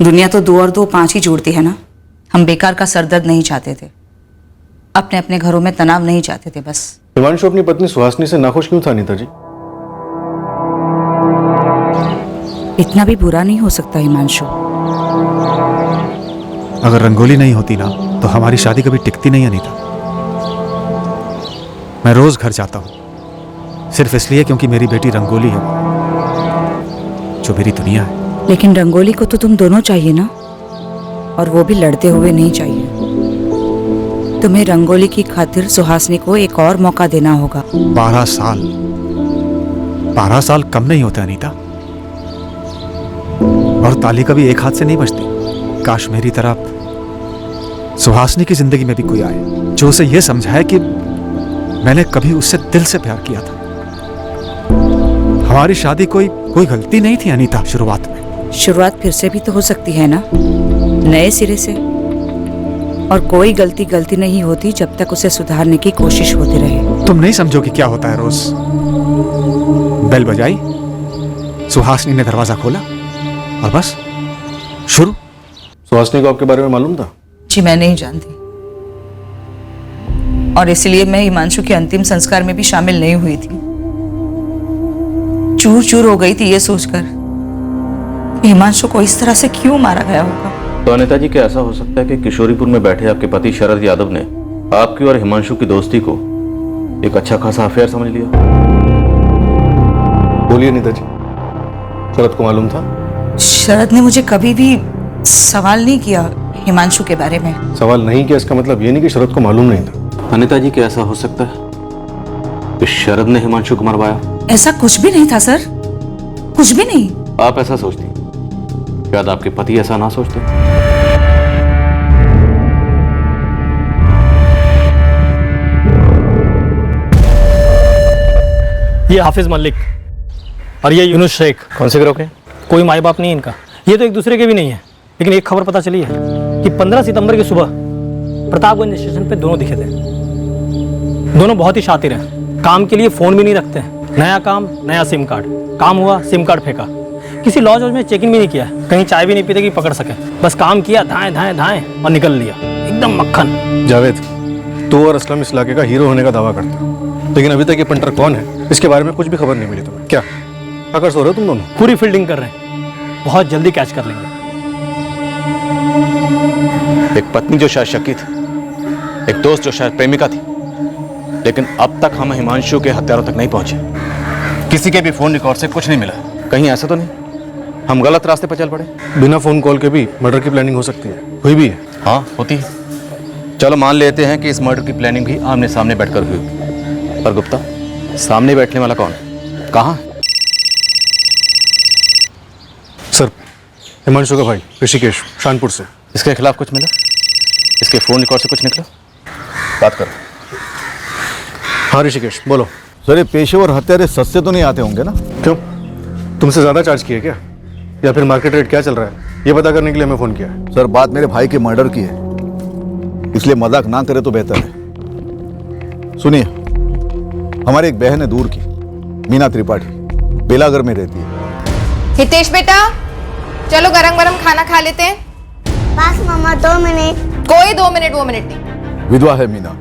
Speaker 15: दुनिया तो 2 और 2 5 ही जोड़ती है ना। हम बेकार का सरदर्द नहीं चाहते थे, अपने अपने घरों में तनाव नहीं चाहते थे बस।
Speaker 5: हिमांशु अपनी पत्नी सुहासिनी से नाखुश क्यों था अनीता जी?
Speaker 15: इतना भी बुरा नहीं हो सकता हिमांशु।
Speaker 1: अगर रंगोली नहीं होती ना तो हमारी शादी कभी टिकती नहीं अनीता। मैं रोज घर जाता हूं सिर्फ इसलिए क्योंकि मेरी बेटी रंगोली है, जो मेरी दुनिया है।
Speaker 15: लेकिन रंगोली को तो तुम दोनों चाहिए ना, और वो भी लड़ते हुए नहीं चाहिए। तुम्हें रंगोली की खातिर सुहासिनी को एक और मौका देना होगा।
Speaker 1: 12 साल कम नहीं होते अनीता, और ताली कभी एक हाथ से नहीं बजती। काश मेरी तरह सुहासिनी की जिंदगी में भी कोई आए जो उसे यह समझाए कि मैंने कभी उससे दिल से प्यार किया था। हमारी शादी कोई गलती नहीं थी अनीता। शुरुआत
Speaker 15: फिर से भी तो हो सकती है ना, नए सिरे से। और कोई गलती नहीं होती जब तक उसे सुधारने की कोशिश होती रहे।
Speaker 1: तुम नहीं समझोगी क्या होता है रोज। बेल बजाई, सुहासिनी ने दरवाजा खोला और बस शुरू।
Speaker 5: सुहासिनी को आपके बारे में मालूम था?
Speaker 15: जी मैं नहीं जानती, और इसलिए मैं हिमांशु के अंतिम संस्कार में भी शामिल नहीं हुई थी। चूर चूर हो गई थी ये सोचकर कि हिमांशु को इस तरह से क्यों मारा गया होगा।
Speaker 8: तो अनीता जी, क्या ऐसा हो सकता है कि किशोरीपुर में बैठे आपके पति शरद यादव ने आपकी और हिमांशु की दोस्ती को एक अच्छा खासा अफेयर समझ लिया?
Speaker 5: बोलिए अनीता जी, शरद को मालूम था?
Speaker 15: शरद ने मुझे कभी भी सवाल नहीं किया हिमांशु के बारे में।
Speaker 5: सवाल नहीं किया इसका मतलब ये नहीं कि शरद को मालूम नहीं था।
Speaker 8: अनीता जी, क्या ऐसा हो सकता है कि शरद ने हिमांशु को मरवाया?
Speaker 15: ऐसा कुछ भी नहीं था सर, कुछ भी नहीं।
Speaker 8: आप ऐसा सोचती, शायद आपके पति ऐसा ना सोचते।
Speaker 12: ये हाफिज मलिक और ये यूनुस शेख।
Speaker 8: कौन से गिरोह के?
Speaker 12: कोई माई बाप नहीं इनका। ये तो एक दूसरे के भी नहीं है, लेकिन एक खबर पता चली है कि 15 सितंबर की सुबह प्रतापगंज स्टेशन पे दोनों दिखे थे। दोनों बहुत ही शातिर हैं, काम के लिए फोन भी नहीं रखते हैं। नया काम, नया सिम कार्ड। काम हुआ, सिम कार्ड फेंका। किसी लॉज में चेक इन भी नहीं किया, कहीं चाय भी नहीं पीते कि पकड़ सके। बस काम किया, धाएं धाएं धाएं और निकल लिया, एकदम मक्खन।
Speaker 5: जावेद, तू और असलम इस इलाके का हीरो होने का दावा करते हो, लेकिन अभी तक ये पंटर कौन है इसके बारे में कुछ भी खबर नहीं मिली तुम्हें। क्या अगर सो रहे हो तुम दोनों?
Speaker 12: पूरी फील्डिंग कर रहे हैं, बहुत जल्दी कैच कर लेंगे।
Speaker 8: एक पत्नी जो शायद शकी थी, एक दोस्त जो शायद प्रेमिका थी, लेकिन अब तक हम हिमांशु के हत्यारों तक नहीं पहुंचे। किसी के भी फोन रिकॉर्ड से कुछ नहीं मिला। कहीं ऐसा तो नहीं हम गलत रास्ते पर चल पड़े?
Speaker 5: बिना फोन कॉल के भी मर्डर की प्लानिंग हो सकती है, हुई भी है।
Speaker 8: हाँ, होती है। चलो मान लेते हैं कि इस मर्डर की प्लानिंग भी आमने सामने बैठकर हुई। पर गुप्ता, सामने बैठने वाला कौन है, कहाँ है?
Speaker 5: सर, हिमांशु का भाई ऋषिकेश, शानपुर से।
Speaker 8: इसके खिलाफ कुछ मिला? इसके फोन रिकॉर्ड से कुछ निकला? बात करो।
Speaker 5: हाँ ऋषिकेश, बोलो।
Speaker 11: सर, ये पेशेवर हत्यारे सस्ते तो नहीं आते होंगे ना?
Speaker 5: क्यों, तुमसे ज्यादा चार्ज किया क्या, या फिर मार्केट रेट क्या चल रहा है ये पता करने के लिए हमें फोन किया है?
Speaker 11: सर, बात मेरे भाई के मर्डर की है। इसलिए मजाक ना करे तो बेहतर है। सुनिए, हमारी एक बहन है दूर की, मीना त्रिपाठी, बेलागर में रहती है।
Speaker 16: हितेश बेटा, चलो गरम गरम खाना खा लेते हैं।
Speaker 9: बस मामा 2 मिनट।
Speaker 16: कोई 2 मिनट वो मिनट नहीं।
Speaker 11: विधवा है मीना।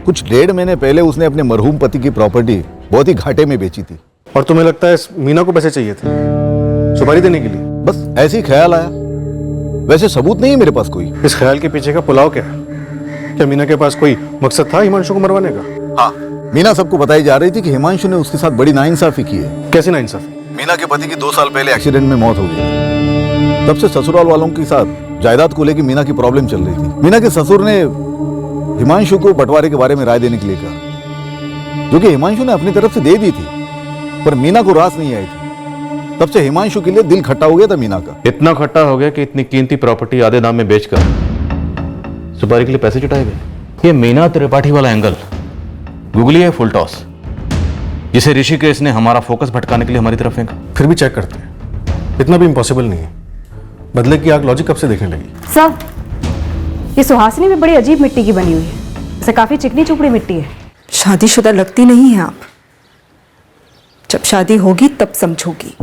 Speaker 11: कुछ 1.5 महीने पहले उसने अपने मरहूम पति की प्रॉपर्टी बहुत ही घाटे में बेची थी।
Speaker 5: और तुम्हें लगता है मीना को पैसे चाहिए थे सुपारी देने के लिए?
Speaker 11: बस ऐसे ही ख्याल आया, वैसे सबूत नहीं है मेरे पास कोई।
Speaker 5: इस ख्याल के पीछे का पुलाव क्या है? क्या मीना के पास कोई मकसद था हिमांशु को मरवाने का?
Speaker 11: हाँ, मीना सबको बताई जा रही थी कि हिमांशु ने उसके साथ बड़ी नाइंसाफी की है।
Speaker 5: कैसी नाइंसाफी?
Speaker 11: मीना के पति की 2 साल पहले एक्सीडेंट में मौत हो गई। तब से ससुराल वालों के साथ जायदाद को लेकर मीना की प्रॉब्लम चल रही थी। मीना के ससुर ने हिमांशु को बंटवारे के बारे में राय देने के लिए कहा, जो कि हिमांशु ने अपनी तरफ से दे दी थी, पर मीना को रास नहीं आई थी। तब से हिमांशु के लिए दिल खट्टा हो गया था मीना का।
Speaker 8: इतना खट्टा हो गया कि इतनी कीमती प्रॉपर्टी आधे दाम में बेचकर सुपारी के लिए पैसे जुटाए गए। ये मीना त्रिपाठी वाला एंगल गूगली है फुल टॉस, जिसे ऋषिकेश ने हमारा फोकस भटकाने के लिए हमारी तरफ फेंका।
Speaker 5: फिर भी चेक करते हैं, इतना भी इम्पॉसिबल नहीं है। बदले की आग लॉजिक कब से देखने लगी?
Speaker 4: सब ये सुहासिनी भी बड़ी अजीब मिट्टी की बनी हुई है, जैसे काफी चिकनी चुपड़ी मिट्टी है।
Speaker 10: शादीशुदा लगती नहीं है आप। जब शादी होगी तब समझोगी।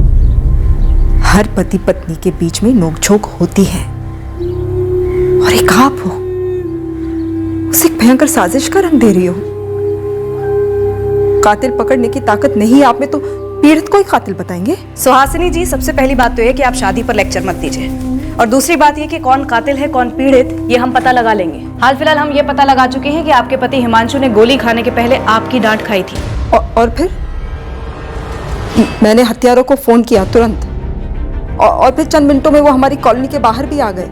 Speaker 10: हर पति पत्नी के बीच में नोकझोंक होती है, और एक आप हो, उसे एक भयंकर साजिश का रंग दे रही हो। कातिल पकड़ने की ताकत नहीं है आप में, तो पीड़ित को ही कातिल बताएंगे?
Speaker 4: सुहासिनी जी, सबसे पहली बात तो ये कि आप शादी पर लेक्चर मत दीजिए, और दूसरी बात ये कि कौन कातिल है कौन पीड़ित ये हम पता लगा लेंगे। हाल फिलहाल हम ये पता लगा चुके हैं कि आपके पति हिमांशु ने गोली खाने के पहले आपकी डांट खाई थी।
Speaker 10: और फिर मैंने हत्यारों को फोन किया तुरंत, और फिर चंद मिनटों में वो हमारी कॉलोनी के बाहर भी आ गए।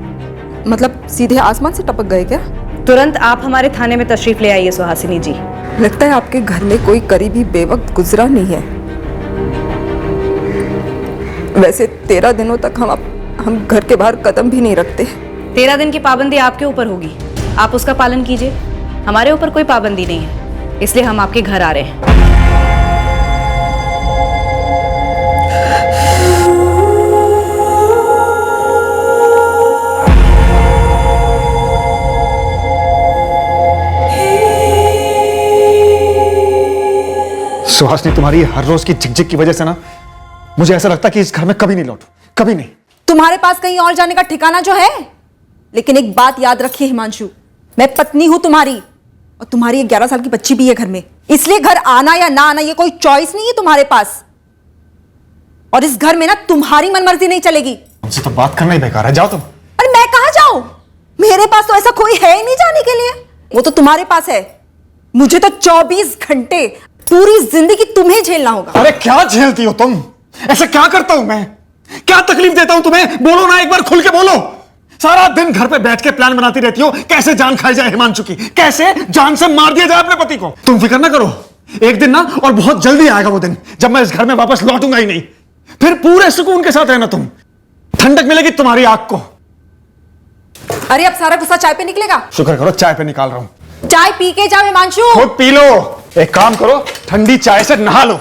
Speaker 10: मतलब सीधे आसमान से टपक गए क्या?
Speaker 4: तुरंत आप हमारे थाने में तशरीफ ले आइए सुहासिनी जी।
Speaker 10: लगता है आपके घर में कोई करीबी बेवक्त गुजरा नहीं है। वैसे 13 दिनों तक हम घर के बाहर कदम भी नहीं रखते।
Speaker 4: 13 दिन की पाबंदी आपके ऊपर होगी, आप उसका पालन कीजिए। हमारे ऊपर कोई पाबंदी नहीं है, इसलिए हम आपके घर आ रहे हैं।
Speaker 6: सुहासिनी, तुम्हारी हर रोज की झिकझिक की वजह से ना मुझे ऐसा लगता है कि इस घर में कभी नहीं लौटूं, कभी नहीं।
Speaker 10: तुम्हारे पास कहीं और जाने का ठिकाना जो है, लेकिन एक बात याद रखिए हिमांशु, मैं पत्नी हूं तुम्हारी, और तुम्हारी एक 11 साल की बच्ची भी है घर में, इसलिए घर आना या ना आना ये कोई चॉइस नहीं है तुम्हारे पास। और इस घर में ना तुम्हारी मनमर्जी नहीं चलेगी।
Speaker 6: मुझसे तो बात करना ही बेकार है, जाओ तुम।
Speaker 10: अरे मैं कहां जाऊं? मेरे पास तो ऐसा कोई है ही नहीं जाने के लिए, वो तो तुम्हारे पास है। मुझे तो 24 घंटे पूरी जिंदगी तुम्हें झेलना होगा।
Speaker 6: अरे क्या झेलती हो तुम? ऐसा क्या करता हूं मैं? क्या तकलीफ देता हूं तुम्हें? बोलो ना, एक बार खुल के बोलो। सारा दिन घर पे बैठ के प्लान बनाती रहती हो, कैसे जान खाई जाए हिमांशु की, कैसे जान से मार दिया जाए अपने पति को। तुम फिक्र ना करो, एक दिन ना, और बहुत जल्दी आएगा वो दिन जब मैं इस घर में वापस लौटूंगा ही नहीं। फिर पूरे सुकून के साथ रहना तुम, ठंडक मिलेगी तुम्हारी आंख को।
Speaker 10: अरे अब सारा गुस्सा चाय पे निकलेगा?
Speaker 6: शुक्र करो चाय पे निकाल रहा हूं।
Speaker 10: चाय पी के जाओ हिमांशु।
Speaker 6: खुद पी लो। एक काम करो, ठंडी चाय से नहा लो।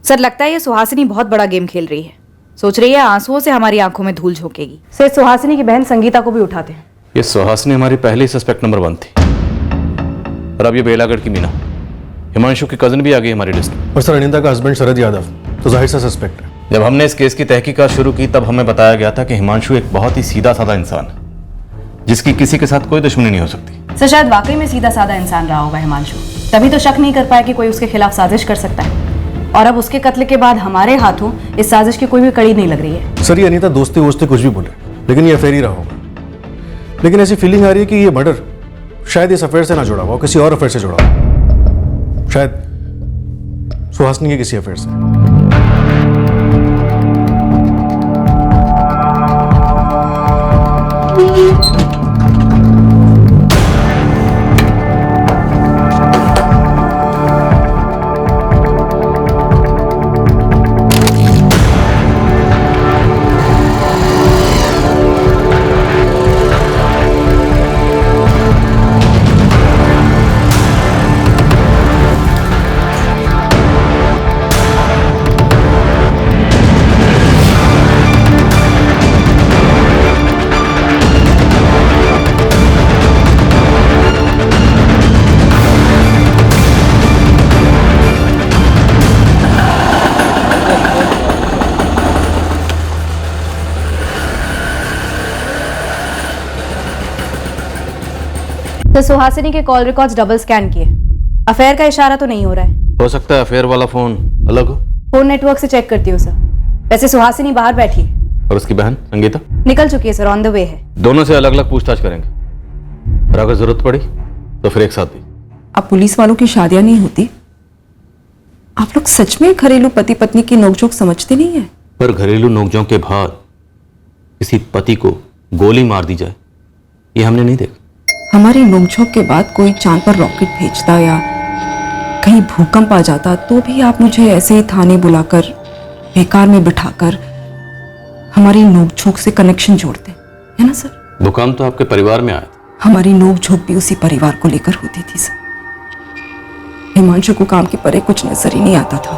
Speaker 4: सर, लगता है ये सुहासिनी बहुत बड़ा गेम खेल रही है। सोच रही है आंसुओं से हमारी आंखों में धूल झोंकेगी। सर, सुहासिनी की बहन संगीता को भी उठाते हैं।
Speaker 8: ये सुहासिनी हमारी पहली सस्पेक्ट नंबर 1 थी, और अब ये बेलागढ़ की मीना, हिमांशु की कजन भी आ गई हमारी लिस्ट में।
Speaker 5: और सर, अनिता का हस्बैंड शरद यादव तो जाहिर सा सस्पेक्ट है।
Speaker 8: जब हमने इस केस की तहकीकात शुरू की तब हमें बताया गया था कि हिमांशु एक बहुत ही सीधा साधा इंसान है, जिसकी किसी के साथ कोई दुश्मनी नहीं हो सकती।
Speaker 4: सर, शायद वाकई में सीधा साधा इंसान रहा होगा हिमांशु, तभी तो शक नहीं कर पाया कि कोई उसके खिलाफ साजिश कर सकता है। और अब उसके कत्ल के बाद हमारे हाथों इस साजिश की कोई भी कड़ी नहीं लग रही है।
Speaker 5: सर, ये अनीता दोस्ती वोस्ती कुछ भी बोले, लेकिन ये अफेयर ही रहा होगा। लेकिन ऐसी फीलिंग आ रही है कि ये मर्डर शायद इस अफेयर से ना जुड़ा हुआ, किसी और अफेयर से जुड़ा हुआ, शायद सुहासिनी के किसी अफेयर से।
Speaker 4: सर सुहासिनी के कॉल रिकॉर्ड्स डबल स्कैन किए, अफेयर का इशारा तो नहीं हो रहा है।
Speaker 8: हो सकता है अफेयर वाला फोन अलग हो।
Speaker 4: फोन नेटवर्क से चेक करती हूँ सर। वैसे सुहासिनी बाहर बैठी है
Speaker 8: और उसकी बहन संगीता
Speaker 4: निकल चुकी है सर, ऑन द वे है।
Speaker 8: दोनों से अलग अलग पूछताछ करेंगे और अगर जरूरत पड़ी तो फिर एक साथ भी।
Speaker 17: अब पुलिस वालों की शादियां नहीं होती। आप लोग सच में घरेलू पति पत्नी की नोकझोंक समझते नहीं है?
Speaker 8: पर घरेलू नोकझोंक के बाद किसी पति को गोली मार दी जाए, ये हमने नहीं देखा।
Speaker 17: हमारी नोकझोंक के बाद कोई चांद पर रॉकेट भेजता या कहीं भूकंप आ जाता तो भी आप मुझे ऐसे ही थाने बुलाकर बेकार में बिठाकर हमारी नोकझोंक से कनेक्शन जोड़ते, है ना सर?
Speaker 8: भूकंप तो आपके परिवार में आया था।
Speaker 17: हमारी नोकझोंक भी उसी परिवार को लेकर होती थी सर। हिमांशु को काम के परे कुछ नजर ही नहीं आता था।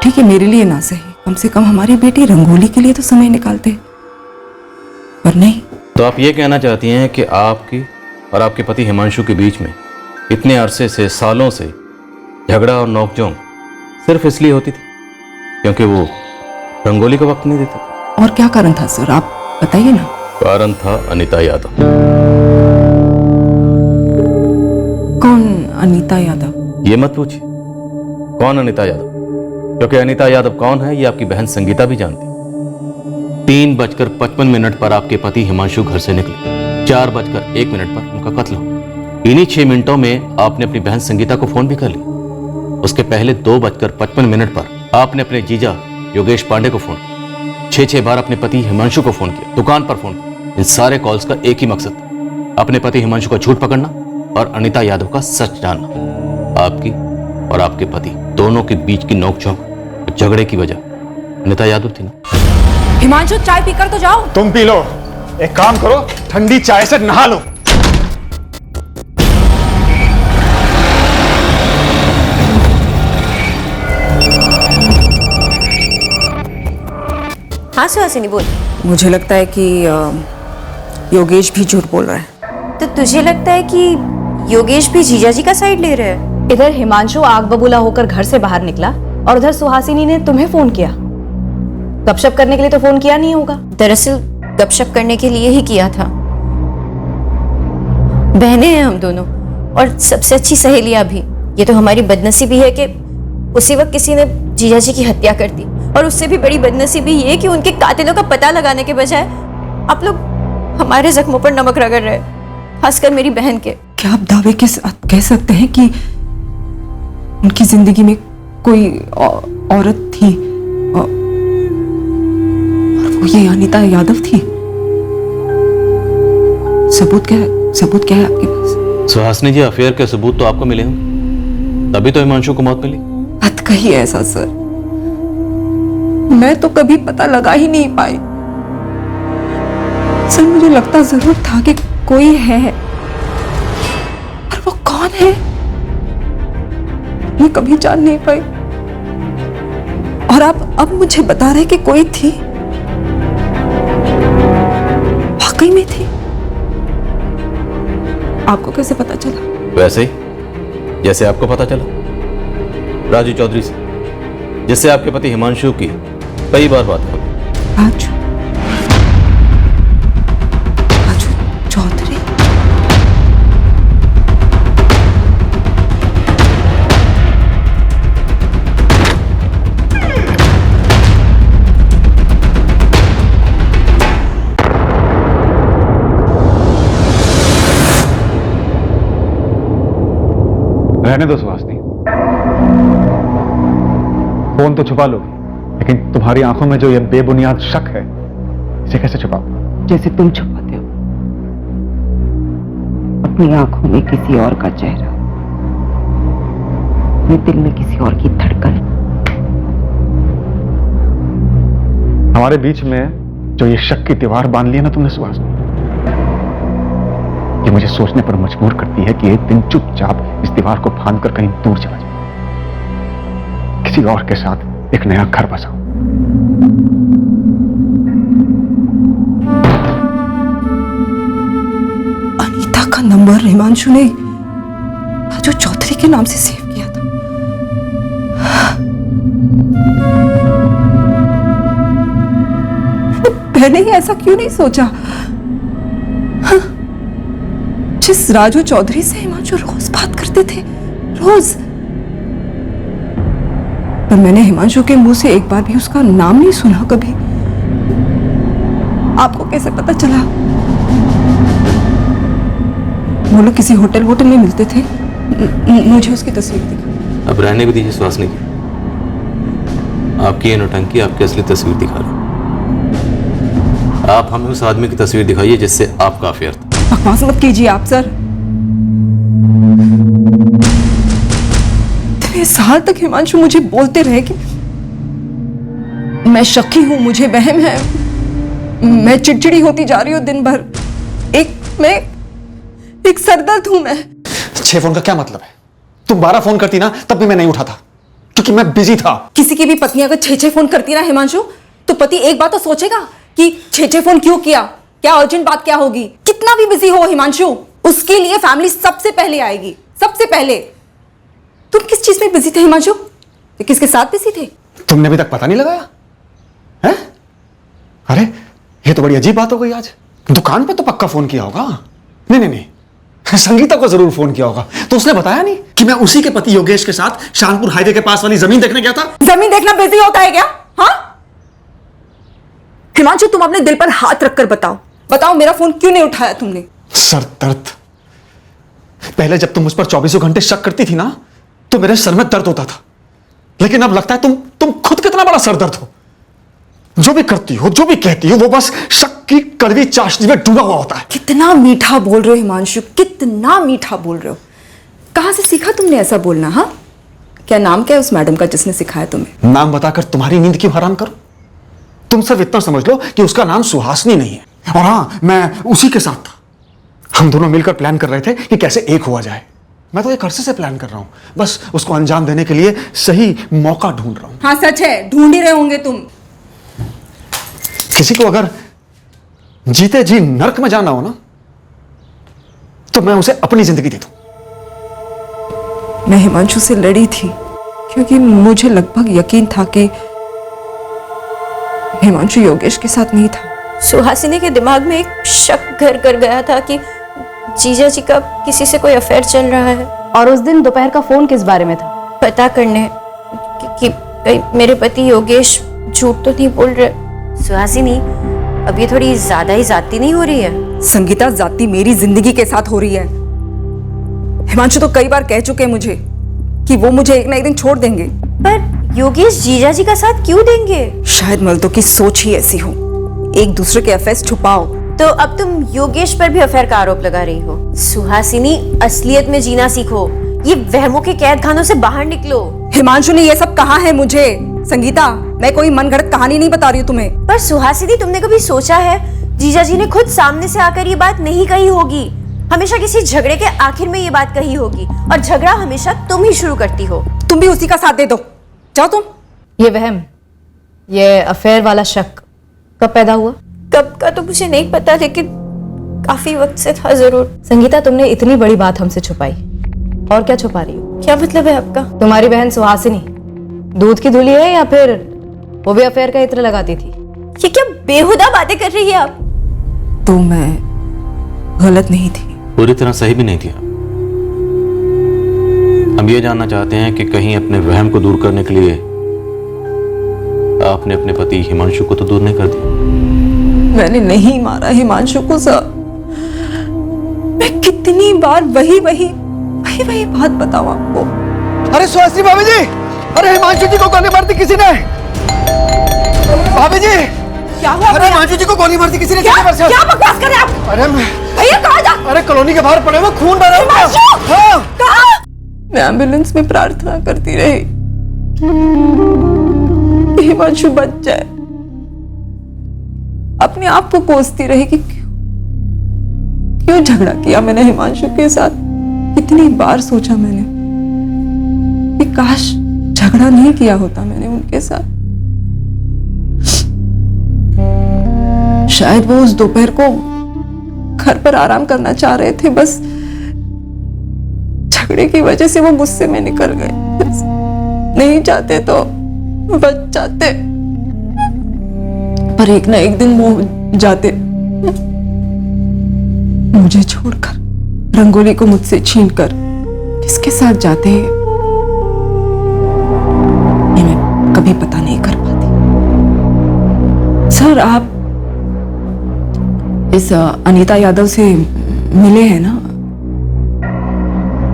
Speaker 17: ठीक है, मेरे लिए ना सही, कम से कम हमारी बेटी रंगोली के लिए तो समय निकालते, पर नहीं।
Speaker 8: तो आप ये कहना चाहती हैं कि आपकी और आपके पति हिमांशु के बीच में इतने अरसे से, सालों से झगड़ा और नोकझोंक सिर्फ इसलिए होती थी क्योंकि वो रंगोली को वक्त नहीं देते थे?
Speaker 17: और क्या कारण था सर, आप बताइए ना।
Speaker 8: कारण था अनीता यादव।
Speaker 17: कौन अनीता यादव?
Speaker 8: ये मत पूछिए कौन अनीता यादव, क्योंकि अनीता यादव कौन है ये आपकी बहन संगीता भी जानती। 3:55 पर आपके पति हिमांशु घर से निकले, 4:01 पर उनका कत्ल हुआ। इन्हीं 6 मिनटों में आपने अपनी बहन संगीता को फोन भी कर लिया। उसके पहले 2:55 पर आपने अपने जीजा योगेश पांडे को फोन किया। 6 बार अपने पति हिमांशु को फोन किया, दुकान पर फोन किया। इन सारे कॉल्स का एक ही मकसद था, अपने पति हिमांशु का झूठ पकड़ना और अनीता यादव का सच जानना। आपकी और आपके पति दोनों के बीच की नोकझोंक, झगड़े की वजह अनीता यादव थी ना।
Speaker 17: हिमांशु चाय पीकर तो जाओ।
Speaker 2: तुम पी लो, एक काम करो, ठंडी चाय से नहा लो।
Speaker 18: हाँ सुहासिनी बोल।
Speaker 17: मुझे लगता है कि योगेश भी झूठ बोल रहा है।
Speaker 18: तो तुझे लगता है कि योगेश भी जीजाजी का साइड ले रहा है?
Speaker 4: इधर हिमांशु आग बबूला होकर घर से बाहर निकला और उधर सुहासिनी ने तुम्हें फोन किया। गपशप करने के लिए तो फोन किया नहीं होगा।
Speaker 18: दरअसल गपशप करने के लिए ही किया था। बहनें हैं हम दोनों और सबसे अच्छी सहेलियां भी। ये तो हमारी बदनसीबी है कि उसी वक्त किसी ने जीजाजी की हत्या कर दी, और उससे भी बड़ी बदनसीबी ये कि उनके कातिलों का पता लगाने के बजाय आप लोग हमारे जख्मों पर नमक रगड़ रहे, खासकर मेरी बहन के।
Speaker 17: क्या आप दावे के साथ कह सकते हैं कि उनकी जिंदगी में कोई औरत थी और वो ये अनीता यादव थी? सबूत क्या है आपके पास?
Speaker 8: सुहासिनी जी, अफेयर के सबूत तो आपको मिले हों, तभी तो हिमांशु को मौत मिली।
Speaker 17: मत कहिए ऐसा सर, मैं तो कभी पता लगा ही नहीं पाई। सर मुझे लगता जरूर था कि कोई है, पर वो कौन है मैं कभी जान नहीं पाई। और आप अब मुझे बता रहे कि कोई थी, वाकई में थी। आपको कैसे पता चला?
Speaker 8: वैसे ही जैसे आपको पता चला राजू चौधरी से, जिससे आपके पति हिमांशु की कई बार बात हो।
Speaker 17: राजू चौधरी?
Speaker 2: रहने दो सुहासिनी, फोन तो छुपा लोगी, लेकिन तुम्हारी आंखों में जो ये बेबुनियाद शक है, इसे कैसे छुपाओ?
Speaker 17: जैसे तुम छुपाते हो अपनी आंखों में किसी और का चेहरा, अपने दिल में किसी और की धड़कन।
Speaker 2: हमारे बीच में जो ये शक की दीवार बांध ली है ना तुमने सुहासिनी, ये मुझे सोचने पर मजबूर करती है कि एक दिन चुपचाप इस दीवार को फांद कर कहीं दूर चला जाए, किसी और के साथ एक नया घर बसाओ।
Speaker 17: अनीता का नंबर हिमांशु ने राजू चौधरी के नाम से सेव किया था। मैंने ही ऐसा क्यों नहीं सोचा? जिस राजू चौधरी से हिमांशु रोज बात करते थे, रोज, पर मैंने हिमांशु के मुंह से एक बार भी उसका नाम नहीं सुना कभी। आपको कैसे पता चला? वो लोग किसी होटल में मिलते थे। मुझे उसकी तस्वीर दिखा।
Speaker 8: अब रहने भी दीजिए सुहासिनी की। आपकी ये नौटंकी आपकी असली तस्वीर दिखा रहा। आप हमें उस आदमी की तस्वीर दिखाइए जिससे आपका अफेयर था।
Speaker 17: बकवास मत कीजिए आप सर। इतने साल तक हिमांशु मुझे बोलते रहे कि मैं शकी हूं, मुझे वहम है, मैं चिड़चिड़ी होती जा रही हूं दिन भर, एक सरदर्द हूं मैं।
Speaker 2: 6 फोन का क्या मतलब है? तुम 12 फोन करती ना तब भी मैं नहीं उठा था, क्योंकि मैं बिजी था।
Speaker 17: किसी की भी पत्नी अगर 6 फोन करती ना हिमांशु, तो पति एक बात तो सोचेगा कि 6 फोन क्यों किया, क्या अर्जेंट बात क्या होगी। कितना भी बिजी हो हिमांशु, उसके लिए फैमिली सबसे पहले आएगी, सबसे पहले। तुम किस चीज में बिजी थे हिमांशु? किसके साथ बिजी थे?
Speaker 2: तुमने अभी तक पता नहीं लगाया है? अरे ये तो बड़ी अजीब बात हो गई आज। दुकान पे तो पक्का फोन किया होगा। नहीं, संगीता को जरूर फोन किया होगा। तो उसने बताया नहीं कि मैं उसी के पति योगेश के साथ शानपुर हाईवे के पास वाली जमीन देखने गया था।
Speaker 17: जमीन देखना बिजी होता है क्या? हाँ हिमांशु, तुम अपने दिल पर हाथ रखकर बताओ मेरा फोन क्यों नहीं उठाया तुमने? सर दर्द। पहले जब तुम मुझ पर 24 घंटे शक करती थी ना, तो मेरे सर में दर्द होता था, लेकिन अब लगता है तुम खुद कितना बड़ा सरदर्द हो। जो भी करती हो, जो भी कहती हो, वो बस शक की कड़वी चाशनी में डूबा हुआ होता है। कितना मीठा बोल रहे हो हिमांशु, कितना मीठा बोल रहे हो। कहां से सीखा तुमने ऐसा बोलना? हाँ, क्या नाम क्या है उस मैडम का जिसने सिखाया तुम्हें? नाम बताकर तुम्हारी नींद क्यों हराम करो? तुम सिर्फ इतना समझ लो कि उसका नाम सुहासिनी नहीं है। और हाँ, मैं उसी के साथ था। हम दोनों मिलकर प्लान कर रहे थे कि कैसे एक हुआ जाए। मैं तो एक अरसे से प्लान कर रहा हूं, बस उसको अंजाम देने के लिए सही मौका ढूंढ रहा हूं। हाँ सच है, ढूंढ ही रहे होंगे तुम। किसी को अगर जीते जी नर्क में जाना हो ना, तो मैं उसे अपनी जिंदगी दे दूं। मैं हिमांशु से लड़ी थी क्योंकि मुझे लगभग यकीन था कि हिमांशु योगेश के साथ नहीं था।
Speaker 18: सुहासिनी के दिमाग में एक शक घर कर गया था कि जीजा जी का किसी से कोई अफेयर चल रहा है।
Speaker 4: और उस दिन दोपहर का फोन किस बारे में था?
Speaker 18: पता करने कि कहीं मेरे पति योगेश झूठ तो नहीं बोल रहे। सुहासिनी, अब ये थोड़ी ज्यादा ही जाती नहीं हो रही है?
Speaker 17: संगीता, जाती मेरी जिंदगी के साथ हो रही है। हिमांशु तो कई बार कह चुके हैं मुझे कि वो मुझे एक ना एक दिन छोड़ देंगे।
Speaker 18: पर योगेश जीजा जी का साथ क्यों देंगे?
Speaker 17: शायद मर्दों की सोच ही ऐसी हो, एक दूसरे के अफेयर्स छुपाओ।
Speaker 18: तो अब तुम योगेश पर भी अफेयर का आरोप लगा रही हो। सुहासिनी, असलियत में जीना सीखो, ये वहमों के कैद खानों से बाहर निकलो।
Speaker 17: हिमांशु ने ये सब कहा है मुझे। संगीता, मैं कोई मनगढ़ंत कहानी नहीं बता रही हूँ तुम्हें।
Speaker 18: पर सुहासिनी, तुमने कभी सोचा है जीजा जी ने खुद सामने से आकर ये बात नहीं कही होगी। हमेशा किसी झगड़े के आखिर में ये बात कही होगी, और झगड़ा हमेशा तुम ही शुरू करती हो।
Speaker 17: तुम भी उसी का साथ दे दो, जाओ तुम।
Speaker 4: ये वहम, ये अफेयर वाला शक कब पैदा हुआ?
Speaker 18: कब का तो मुझे नहीं पता, लेकिन काफी वक्त से था जरूर।
Speaker 4: संगीता, तुमने इतनी बड़ी बात हमसे छुपाई, और क्या छुपा रही हो?
Speaker 18: क्या मतलब है आपका?
Speaker 4: तुम्हारी बहन सुहासिनी दूध की धुली है या फिर वो भी अफेयर का इत्र लगाती थी?
Speaker 18: ये क्या बेहुदा बातें कर रही है आप?
Speaker 17: तो मैं गलत नहीं थी?
Speaker 8: पूरी तरह सही भी नहीं थी। हम ये जानना चाहते हैं कि कहीं अपने वहम को दूर करने के लिए आपने अपने पति हिमांशु को तो दूर नहीं कर दिया?
Speaker 17: मैंने नहीं मारा हिमांशु को सर। मैं कितनी बार वही बात बताऊं आपको।
Speaker 3: अरे सुहासिनी भाभी जी, अरे हिमांशु जी को गोली मार दी किसी ने। भाभी जी,
Speaker 17: क्या हुआ?
Speaker 3: अरे हिमांशु जी को गोली मार दी किसी ने।
Speaker 17: क्या बकवास कर रहे हैं आप?
Speaker 3: अरे
Speaker 17: भैया कहाँ जा?
Speaker 3: अरे कॉलोनी के बाहर पड़े हुए खून बह रहा है। हाँ।
Speaker 17: कहाँ? मैं एम्बुलेंस में प्रार्थना करती रही हिमांशु बच जाए। अपने आप को कोसती रही कि क्यों झगड़ा किया मैंने हिमांशु के साथ। कितनी बार सोचा मैंने कि काश झगड़ा नहीं किया होता मैंने उनके साथ। शायद वो उस दोपहर को घर पर आराम करना चाह रहे थे, बस झगड़े की वजह से वो गुस्से में निकल गए। नहीं चाहते तो बच जाते, पर एक ना एक दिन वो जाते मुझे छोड़कर, रंगोली को मुझसे छीनकर किसके साथ जाते हैं ये मैं कभी पता नहीं कर पाती। सर, आप इस अनीता यादव से मिले हैं ना?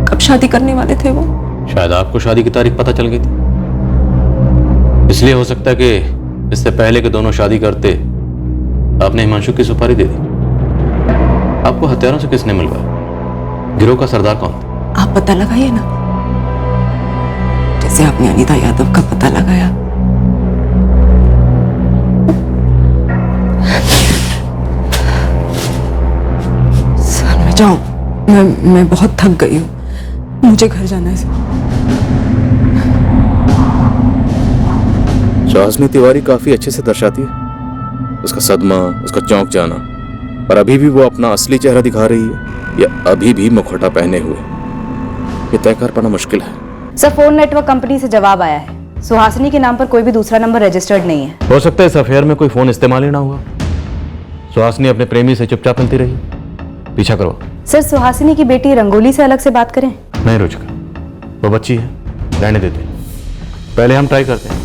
Speaker 17: कब शादी करने वाले थे वो?
Speaker 8: शायद आपको शादी की तारीख पता चल गई थी, इसलिए हो सकता है कि इससे पहले के दोनों शादी करते आपने हिमांशु की सुपारी दे दी। आपको हत्यारों से किसने मिलवाया? गिरोह का सरदार कौन था?
Speaker 17: आप पता लगाइए ना, जैसे आपने अनीता यादव का पता लगाया। सर, मैं जाऊं? मैं बहुत थक गई हूँ, मुझे घर जाना है।
Speaker 8: सुहासिनी तिवारी काफी अच्छे से दर्शाती है उसका सदमा, उसका चौंक जाना, पर अभी भी वो अपना असली चेहरा दिखा रही है या अभी भी मुखौटा पहने हुए, ये तय कर पाना मुश्किल है।
Speaker 4: सर, फोन नेटवर्क कंपनी से जवाब आया है। सुहासिनी के नाम पर कोई भी दूसरा नंबर रजिस्टर्ड नहीं है।
Speaker 8: हो सकता है इस अफेयर में कोई फोन इस्तेमाल ही ना हुआ। सुहासिनी अपने प्रेमी से चुपचाप मिलती रही। पीछा करो।
Speaker 4: सर, सुहासिनी की बेटी रंगोली से अलग से बात करें?
Speaker 8: नहीं रुचिका, वो बच्ची है, रहने देते। पहले हम ट्राई करते हैं,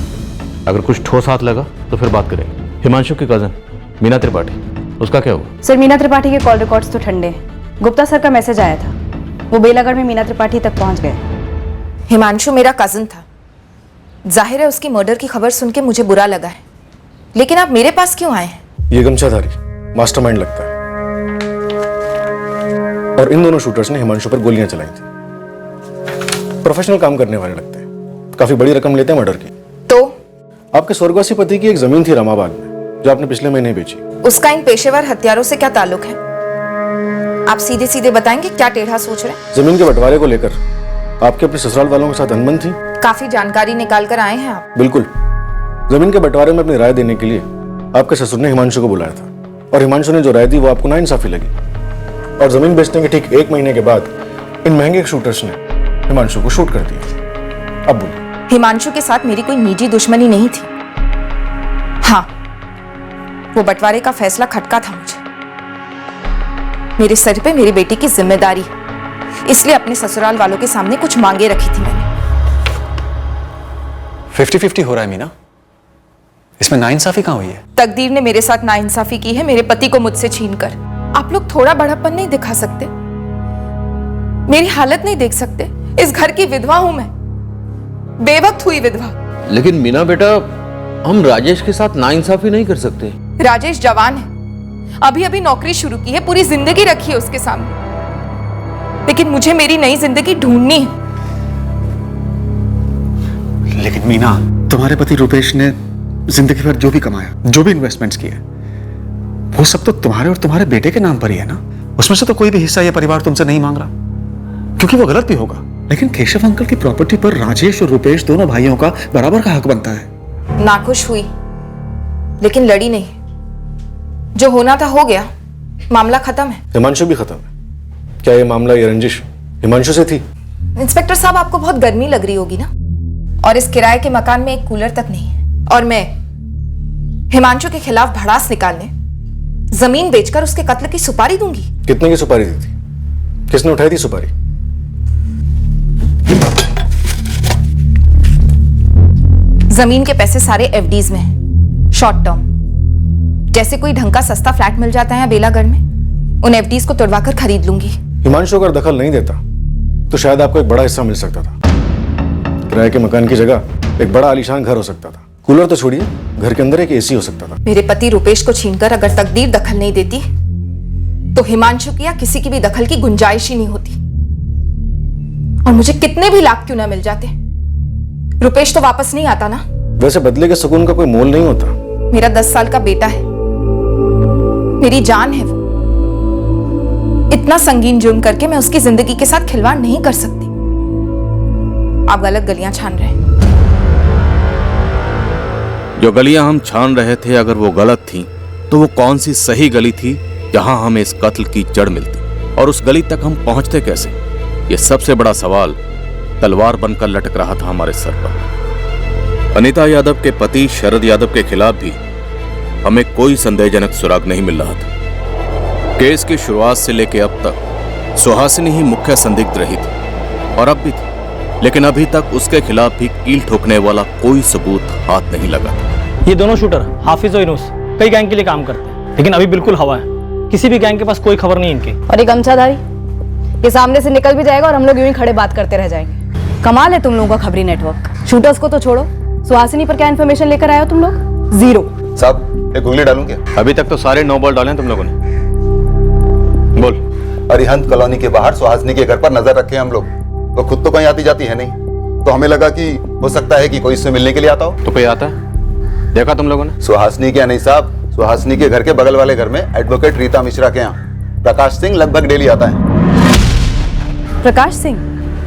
Speaker 8: अगर कुछ ठोस हाथ लगा तो फिर बात करेंगे। हिमांशु की कजन मीना त्रिपाठी, उसका क्या हुआ?
Speaker 4: सर, मीना त्रिपाठी के कॉल रिकॉर्ड्स तो ठंडे हैं। गुप्ता सर का मैसेज आया था, वो बेलागढ़ में मीना त्रिपाठी तक पहुंच गए।
Speaker 16: हिमांशु मेरा कजिन था, जाहिर है उसकी मर्डर की खबर सुन के मुझे बुरा लगा है, लेकिन आप मेरे पास क्यों आए हैं?
Speaker 5: ये गमछाधारी मास्टरमाइंड लगता है, और इन दोनों शूटर्स ने हिमांशु पर गोलियां चलाई थी। प्रोफेशनल काम करने वाले लगते हैं, काफी बड़ी रकम लेते हैं मर्डर की।
Speaker 16: तो
Speaker 5: आपके स्वर्गवासी पति की एक जमीन थी रामाबाद में, जो आपने पिछले महीने बेची।
Speaker 16: उसका इन पेशेवर हत्यारों से क्या ताल्लुक है? आप सीधे सीधे बताएंगे क्या टेढ़ा सोच रहे हैं?
Speaker 5: जमीन के बंटवारे को लेकर आपके अपने ससुराल वालों के साथ अनबन थी?
Speaker 16: काफी जानकारी निकाल कर आए हैं आप।
Speaker 5: बिल्कुल। जमीन के बंटवारे में अपनी राय देने के लिए आपके ससुर ने हिमांशु को बुलाया था, और हिमांशु ने जो राय दी वो आपको नाइंसाफी लगी, और जमीन बेचने के ठीक 1 महीने के बाद इन महंगे शूटर्स ने हिमांशु को शूट कर दिया। अब बोलिए।
Speaker 16: हिमांशु के साथ मेरी कोई निजी दुश्मनी नहीं थी। हाँ, वो बंटवारे का फैसला खटका था मुझे। मेरे सर पे मेरी बेटी की जिम्मेदारी, इसलिए अपने ससुराल वालों के सामने कुछ मांगे रखी थी मैंने।
Speaker 2: 50-50 हो रहा है मीना, इसमें नाइंसाफी कहां हुई है?
Speaker 16: तकदीर ने मेरे साथ नाइंसाफी की है, मेरे पति को मुझसे छीनकर। आप लोग थोड़ा बड़ापन नहीं दिखा सकते? मेरी हालत नहीं देख सकते? इस घर की विधवा हूं मैं, बेवक्त हुई विधवा।
Speaker 8: लेकिन मीना बेटा, हम राजेश के साथ नाइंसाफी नहीं कर सकते।
Speaker 16: राजेश जवान है, अभी अभी नौकरी शुरू की है, पूरी जिंदगी रखी है उसके सामने, लेकिन मुझे मेरी नई जिंदगी ढूंढनी है।
Speaker 2: लेकिन मीना, तुम्हारे पति रुपेश ने जिंदगी भर जो भी कमाया, जो भी इन्वेस्टमेंट्स किए, वो सब तो तुम्हारे और तुम्हारे बेटे के नाम पर ही है ना। उसमें से तो कोई भी हिस्सा ये परिवार तुमसे नहीं मांग रहा, क्योंकि वो गलत भी होगा। लेकिन केशव अंकल की प्रॉपर्टी पर राजेश और रुपेश दोनों भाइयों का बराबर का हक बनता है।
Speaker 16: नाखुश हुई, लेकिन लड़ी नहीं। जो होना था हो गया, मामला खत्म है।
Speaker 5: हिमांशु भी खत्म है। क्या ये मामला, ये रंजिश हिमांशु से थी?
Speaker 16: इंस्पेक्टर साहब, आपको बहुत गर्मी लग रही होगी ना, और इस किराए के मकान में एक कूलर तक नहीं है, और मैं हिमांशु के खिलाफ भड़ास निकालने जमीन बेचकर उसके कत्ल की सुपारी दूंगी।
Speaker 5: कितने की सुपारी दी थी? किसने उठाई थी सुपारी?
Speaker 16: जमीन के पैसे सारे एफडीज में हैं, शॉर्ट टर्म। जैसे कोई ढंग का सस्ता फ्लैट मिल जाता है बेलागढ़ में, उन एफडीज को तोड़वाकर खरीद लूंगी।
Speaker 5: हिमांशु अगर दखल नहीं देता तो शायद आपको एक बड़ा हिस्सा मिल सकता था। किराए के मकान की जगह एक बड़ा आलीशान घर हो सकता था। कूलर तो छोड़िए, घर के अंदर एक एसी हो सकता था।
Speaker 16: मेरे पति रुपेश को छीनकर अगर तकदीर दखल नहीं देती तो हिमांशु की या किसी की भी दखल की गुंजाइश ही नहीं होती। और मुझे कितने भी लाख क्यों ना मिल जाते, रुपेश तो वापस नहीं आता ना।
Speaker 5: वैसे बदले के सुकून का कोई मोल नहीं होता।
Speaker 16: मेरा 10 साल का बेटा है, मेरी जान है वो। इतना संगीन जुर्म करके मैं उसकी जिंदगी के साथ खिलवाड़ नहीं कर सकती। आप गलत गलियां छान रहे हैं।
Speaker 8: जो गलियां हम छान रहे थे, अगर वो गलत थी तो वो कौन सी सही गली थी जहां हमें इस कत्ल की जड़ मिलती, और उस गली तक हम पहुंचते कैसे? ये सबसे बड़ा सवाल तलवार बनकर लटक रहा था हमारे सर पर। अनीता यादव के पति शरद यादव के खिलाफ भी हमें कोई संदेहजनक सुराग नहीं मिल रहा था। केस की शुरुआत से लेकर अब तक
Speaker 19: सुहासिनी ही मुख्य संदिग्ध रही थी और अब भी थी, लेकिन अभी तक उसके खिलाफ भी कील ठोकने वाला कोई सबूत हाथ नहीं लगा।
Speaker 12: ये दोनों शूटर हाफिज और यूनुस कई गैंग के लिए काम करते हैं, लेकिन अभी बिल्कुल हवा है। किसी भी गैंग के पास कोई खबर नहीं इनकी।
Speaker 4: और ये गमछाधारी ये सामने से निकल भी जाएगा और हम लोग यूं ही खड़े बात करते रह जाएंगे। कमाल है तुम लोगों का खबरी नेटवर्क। शूटर्स को तो छोड़ो, सुहासिनी पर क्या इन्फॉर्मेशन लेकर आए हो तुम लोग? जीरो।
Speaker 20: साहब एक उंगली डालूं क्या?
Speaker 8: अभी तक तो सारे 9 बॉल डाले हैं तुम लोगों ने। बोल।
Speaker 20: अरिहंत कॉलोनी के बाहर सुहासिनी के घर पर नजर रखे हम लोग, तो खुद तो कहीं आती जाती है नहीं, तो हमें लगा कि हो सकता है कि कोई इससे मिलने के लिए आता हो।
Speaker 8: तो कोई आता है? देखा तुम लोगों ने?
Speaker 20: सुहासिनी के नहीं साहब, सुहासिनी के घर के बगल वाले घर में एडवोकेट रीता मिश्रा के यहाँ प्रकाश सिंह लगभग डेली आता है।
Speaker 4: प्रकाश सिंह?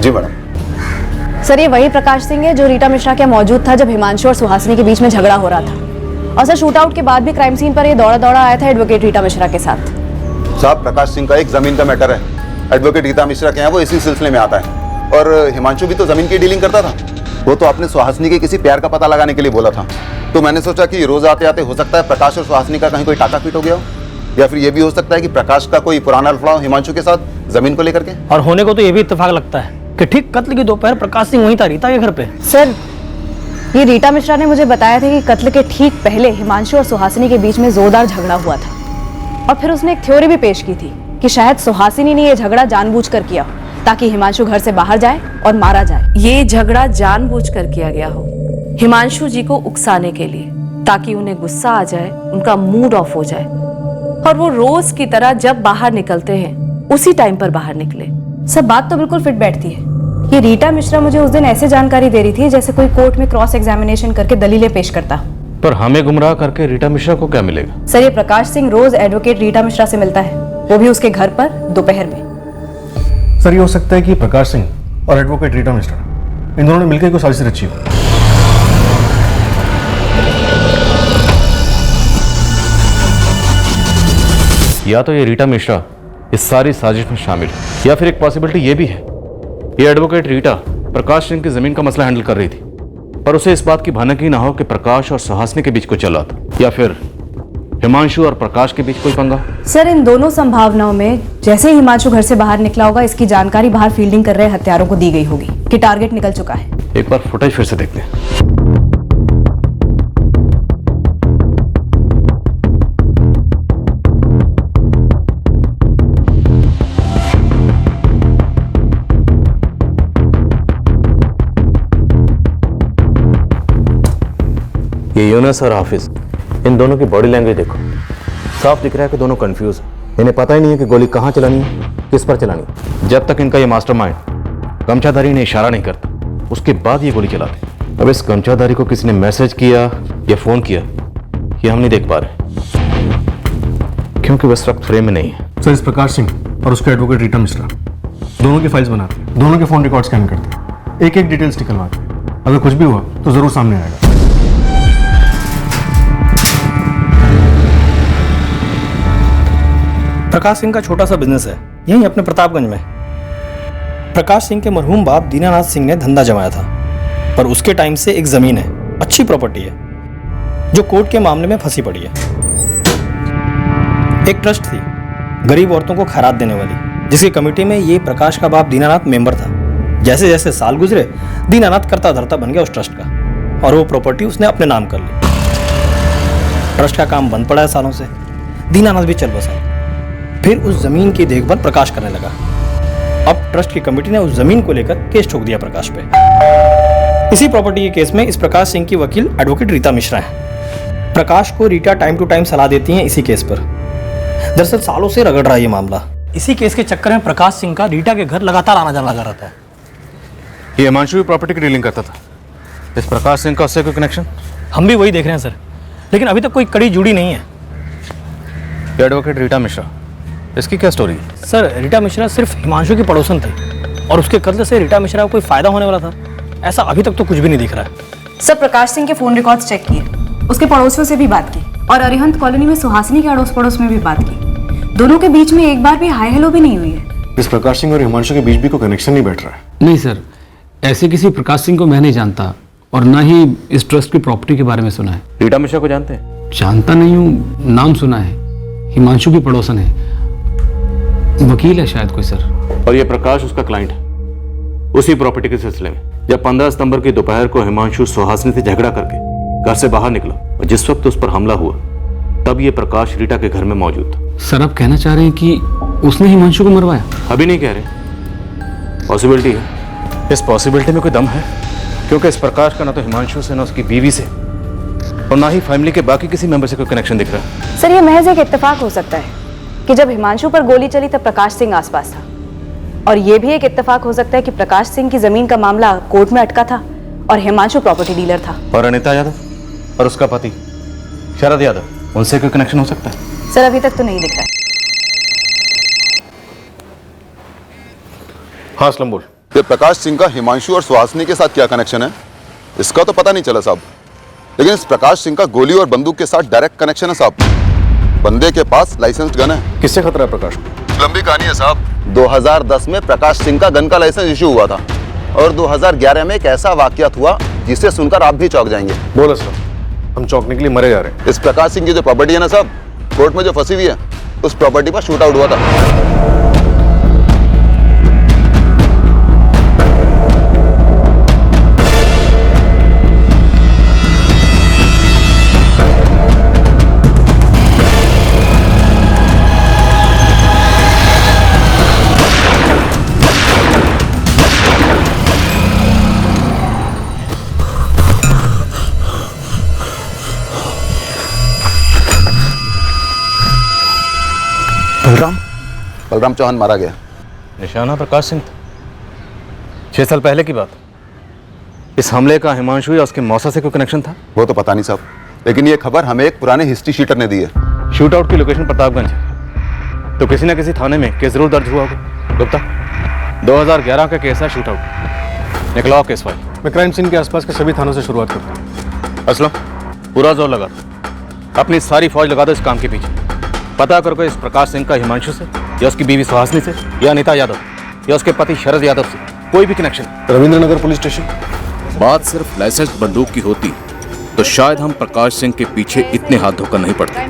Speaker 20: जी मैडम।
Speaker 4: सर ये वही प्रकाश सिंह है जो रीटा मिश्रा के मौजूद था जब हिमांशु और सुहासिनी के बीच में झगड़ा हो रहा था। और सर शूट आउट के बाद भी क्राइम सीन पर ये दौड़ा दौड़ा आया था एडवोकेट रीटा मिश्रा के साथ।
Speaker 20: साहब प्रकाश सिंह का एक जमीन का मैटर है, एडवोकेट रीता मिश्रा के यहाँ वो इसी सिलसिले में आता है। और हिमांशु भी तो जमीन की डीलिंग करता था। वो तो आपने सुहासिनी के किसी प्यार का पता लगाने के लिए बोला था, तो मैंने सोचा कि रोज आते आते हो सकता है प्रकाश और सुहासिनी का कहीं कोई टाका पीट हो गया हो, या फिर ये भी हो सकता है कि प्रकाश का कोई पुराना लफड़ा हो हिमांशु के साथ जमीन को लेकर के।
Speaker 12: और होने को तो ये भी इत्तेफाक लगता है कि ठीक कत्ल की दोपहर प्रकाश सिंह वहीं था रीता के घर पे।
Speaker 4: सर ये रीटा मिश्रा ने मुझे बताया था कि कत्ल के ठीक पहले हिमांशु और सुहासिनी के बीच में जोरदार झगड़ा हुआ था। और फिर उसने एक थ्योरी भी पेश की थी कि शायद सुहासिनी ने यह झगड़ा जानबूझकर किया ताकि हिमांशु घर से बाहर जाए और मारा जाए।
Speaker 14: ये झगड़ा जानबूझकर किया गया हो हिमांशु जी को उकसाने के लिए, ताकि उन्हें गुस्सा आ जाए, उनका मूड ऑफ हो जाए और वो रोज की तरह जब बाहर निकलते हैं उसी टाइम पर बाहर निकले।
Speaker 4: सब बात तो बिल्कुल फिट बैठती है। ये रीटा मिश्रा मुझे उस दिन ऐसे जानकारी दे रही थी जैसे कोई कोर्ट में क्रॉस एग्जामिनेशन करके दलीलें पेश करता।
Speaker 8: पर हमें गुमराह करके रीटा मिश्रा को क्या मिलेगा?
Speaker 4: सर ये प्रकाश सिंह रोज एडवोकेट रीटा मिश्रा से मिलता है, वो भी उसके घर पर दोपहर में।
Speaker 5: सर ये हो सकता है कि प्रकाश सिंह और एडवोकेट रीटा मिश्रा इन दोनों ने मिलकर कोई साजिश रची हो।
Speaker 8: या तो ये रीटा मिश्रा इस सारी साजिश में शामिल है, या फिर एक पॉसिबिलिटी ये भी है ये एडवोकेट रीटा प्रकाश सिंह की जमीन का मसला हैंडल कर रही थी, पर उसे इस बात की भनक ही ना हो कि प्रकाश और सुहासिनी के बीच कुछ चल रहा था, या फिर हिमांशु और प्रकाश के बीच कोई पंगा।
Speaker 4: सर इन दोनों संभावनाओं में जैसे ही हिमांशु घर से बाहर निकला होगा, इसकी जानकारी बाहर फील्डिंग कर रहे हत्यारों को दी गई होगी कि टारगेट निकल चुका है।
Speaker 8: एक बार फुटेज फिर से देखते हैं। ये यूनुस और हाफिज, इन दोनों की बॉडी लैंग्वेज देखो, साफ दिख रहा है कि दोनों कंफ्यूज हैं। इन्हें पता ही नहीं है कि गोली कहाँ चलानी है, किस पर चलानी है। जब तक इनका ये मास्टरमाइंड गमछाधारी ने इशारा नहीं करता, उसके बाद ये गोली चलाते। अब इस गमछाधारी को किसी ने मैसेज किया या फोन किया, ये हम नहीं देख पा रहे क्योंकि वह इस वक्त फ्रेम में नहीं है।
Speaker 5: सर इस प्रकाश सिंह और उसका एडवोकेट रीटा मिश्रा दोनों की फाइल्स बनाते हैं, दोनों के फोन रिकॉर्ड स्कैन करते हैं, एक एक डिटेल्स निकलवाते हैं। अगर कुछ भी हुआ तो जरूर सामने आएगा।
Speaker 12: प्रकाश सिंह का छोटा सा बिजनेस है यहीं अपने प्रतापगंज में। प्रकाश सिंह के मरहूम बाप दीनानाथ सिंह ने धंधा जमाया था, पर उसके टाइम से एक जमीन है, अच्छी प्रॉपर्टी है, जो कोर्ट के मामले में फंसी पड़ी है। एक ट्रस्ट थी गरीब औरतों को खैरात देने वाली, जिसकी कमेटी में ये प्रकाश का बाप दीनानाथ मेंबर था। जैसे जैसे साल गुजरे दीनानाथ करता धरता बन गया उस ट्रस्ट का, और वो प्रॉपर्टी उसने अपने नाम कर ली। ट्रस्ट का काम बंद पड़ा है सालों से, दीनानाथ भी चल बसा। फिर उस जमीन की देखभाल प्रकाश करने लगा। अब ट्रस्ट की कमेटी ने उस जमीन को लेकर केस ठोक दिया प्रकाश पे। इसी प्रॉपर्टी के केस में इस प्रकाश सिंह की वकील एडवोकेट रीता मिश्रा है। प्रकाश को रीटा टाइम टू टाइम सलाह देती हैं इसी केस पर। दरअसल सालों से रगड़ रहा है ये मामला। इसी केस के चक्कर में प्रकाश सिंह का रीटा के घर लगातार आना जाना लगा रहता है।
Speaker 8: ये हिमांशु भी प्रॉपर्टी की डीलिंग करता था, इस प्रकाश सिंह का उससे कोई कनेक्शन?
Speaker 12: हम भी वही देख रहे हैं सर, लेकिन अभी तक कोई कड़ी जुड़ी नहीं है।
Speaker 8: एडवोकेट रीटा मिश्रा, इसकी क्या स्टोरी है?
Speaker 12: सर रीटा मिश्रा सिर्फ हिमांशु की पड़ोसन थी और उसके कत्ल से रीटा मिश्रा को कोई फायदा होने वाला था, ऐसा अभी तक तो कुछ भी नहीं दिख रहा है।
Speaker 4: सर प्रकाश सिंह के फोन रिकॉर्ड्स चेक किए, उसके पड़ोसियों से भी बात की और अरिहंत कॉलोनी में सुहासिनी के अड़ोस पड़ोस में भी बात की। दोनों के बीच में एक बार भी हाय हेलो भी नहीं हुई है।
Speaker 5: इस प्रकाश सिंह और हिमांशु के बीच भी कोई कनेक्शन नहीं बैठ रहा है।
Speaker 21: नहीं सर, ऐसे किसी प्रकाश सिंह को मैं नहीं जानता और ना ही इस ट्रस्ट की प्रॉपर्टी के बारे में सुना है।
Speaker 8: रीटा मिश्रा को जानते हैं?
Speaker 21: जानता नहीं हूँ, नाम सुना है, हिमांशु की पड़ोसन है। वकील है शायद कोई सर।
Speaker 8: और ये प्रकाश उसका क्लाइंट है। उसी प्रॉपर्टी के सिलसिले में जब 15 सितंबर की दोपहर को हिमांशु सुहासिनी से झगड़ा करके घर से बाहर निकला और जिस वक्त उस पर हमला हुआ तब ये प्रकाश रीटा के घर में मौजूद था।
Speaker 21: सर आप कहना चाह रहे हैं कि उसने हिमांशु को मरवाया?
Speaker 8: अभी नहीं कह रहे, पॉसिबिलिटी है। इस पॉसिबिलिटी में कोई दम है, क्योंकि इस प्रकाश का ना तो हिमांशु से ना उसकी बीवी से और ना ही फैमिली के बाकी किसी मेंबर से कोई कनेक्शन दिख रहा है।
Speaker 4: सर ये महज एक इत्तेफाक हो सकता है कि जब हिमांशु पर गोली चली तब प्रकाश सिंह आसपास था, और ये भी एक इत्तेफाक हो सकता है कि प्रकाश सिंह की जमीन का मामला कोर्ट में अटका था और हिमांशु प्रॉपर्टी डीलर था।
Speaker 8: और अनिता यादव और उसका पति शरद यादव, उनसे कोई कनेक्शन हो सकता है?
Speaker 4: सर अभी तक तो नहीं दिख रहा है।
Speaker 8: हाँ असलम बोल।
Speaker 20: ये प्रकाश सिंह का हिमांशु और सुहासिनी के साथ क्या कनेक्शन है इसका तो पता नहीं चला साहब, लेकिन इस प्रकाश सिंह का गोली और बंदूक के साथ डायरेक्ट कनेक्शन है साहब। बंदे के पास लाइसेंस्ड गन है।
Speaker 8: किससे खतरा है प्रकाश को?
Speaker 20: लंबी कहानी है साहब। 2010 में प्रकाश सिंह का गन का लाइसेंस इशू हुआ था और 2011 में एक ऐसा वाकयात हुआ जिसे सुनकर आप भी चौंक जाएंगे।
Speaker 5: बोल असलम, हम चौंकने के लिए मरे जा रहे हैं।
Speaker 20: इस प्रकाश सिंह की जो प्रॉपर्टी है ना साहब, कोर्ट में जो फंसी हुई है, उस प्रॉपर्टी पर शूट आउट हुआ था। बलराम चौहान मारा गया।
Speaker 8: निशाना प्रकाश सिंह था। 6 साल पहले की बात। इस हमले का हिमांशु या उसके मौसा से कोई कनेक्शन था?
Speaker 20: वो तो पता नहीं साहब, लेकिन ये खबर हमें एक पुराने हिस्ट्री शीटर ने दी है।
Speaker 8: शूट आउट की लोकेशन प्रतापगंज है, तो किसी न किसी थाने में केस जरूर दर्ज हुआ होगा। गुप्ता, 2011 का केस है शूट आउट। निकलाओ केस फाइल।
Speaker 5: मैं क्राइम सीन के आसपास के सभी थानों से शुरुआत करता हूँ।
Speaker 8: असलम, पूरा जोर लगा दो, अपनी सारी फौज लगा दो इस काम के पीछे। पता करो इस प्रकाश सिंह का हिमांशु से या उसकी बीवी सुहासिनी से या अनिता यादव या उसके पति शरद यादव से कोई भी कनेक्शन।
Speaker 5: रविंद्रनगर police station.
Speaker 19: बात सिर्फ लाइसेंस बंदूक की होती तो शायद हम प्रकाश सिंह के पीछे इतने हाथ धोकर नहीं पड़ते,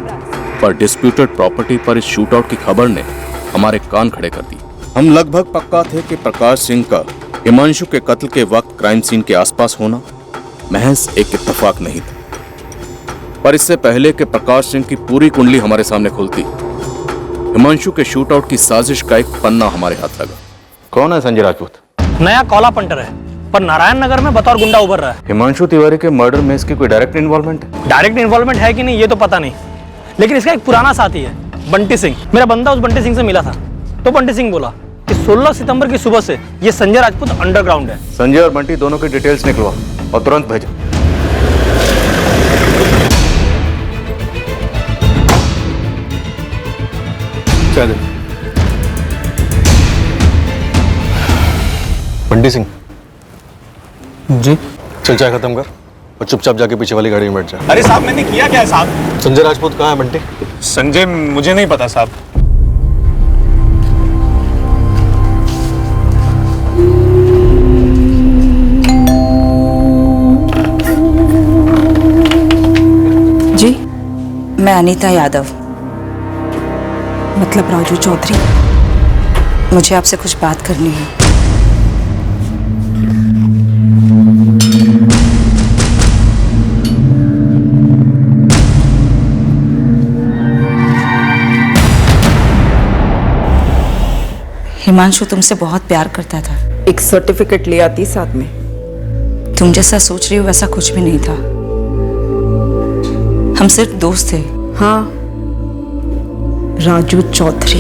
Speaker 19: पर डिस्प्यूटेड प्रॉपर्टी पर इस शूट आउट की खबर ने हमारे कान खड़े कर दिए। हम लगभग पक्का थे कि प्रकाश सिंह का हिमांशु के कत्ल के वक्त क्राइम सीन के आसपास होना महज एक इत्तेफाक नहीं था, पर इससे पहले कि प्रकाश सिंह की पूरी कुंडली हमारे सामने खुलती, हिमांशु के शूट आउट की साजिश का एक पन्ना हमारे हाथ लगा।
Speaker 8: कौन है संजय राजपूत?
Speaker 12: नया कॉला पंटर है, पर नारायण नगर में बतौर गुंडा उभर रहा है।
Speaker 8: हिमांशु तिवारी के मर्डर में इसकी कोई डायरेक्ट इन्वॉल्वमेंट है?
Speaker 12: डायरेक्ट इन्वॉल्वमेंट है कि नहीं ये तो पता नहीं, लेकिन इसका एक पुराना साथी है बंटी सिंह। मेरा बंदा उस बंटी सिंह से मिला था, तो बंटी सिंह बोला कि 16 सितंबर की सुबह से ये संजय राजपूत अंडरग्राउंड है।
Speaker 8: संजय और बंटी दोनों की डिटेल्स निकलवा और तुरंत भेजो।
Speaker 5: चल बंटी सिंह
Speaker 21: जी,
Speaker 5: चल चाय खत्म कर और चुपचाप जाके पीछे वाली गाड़ी में बैठ जा।
Speaker 21: अरे साहब मैंने किया क्या है साहब?
Speaker 5: संजय राजपूत कहाँ है बंटी?
Speaker 21: संजय मुझे नहीं पता साहब।
Speaker 15: जी, मैं अनीता यादव।
Speaker 17: मतलब राजू चौधरी?
Speaker 15: मुझे आपसे कुछ बात करनी है। हिमांशु तुमसे बहुत प्यार करता था।
Speaker 17: एक सर्टिफिकेट ले आती साथ में।
Speaker 15: तुम जैसा सोच रही हो वैसा कुछ भी नहीं था। हम सिर्फ दोस्त थे।
Speaker 17: हाँ, राजू चौधरी,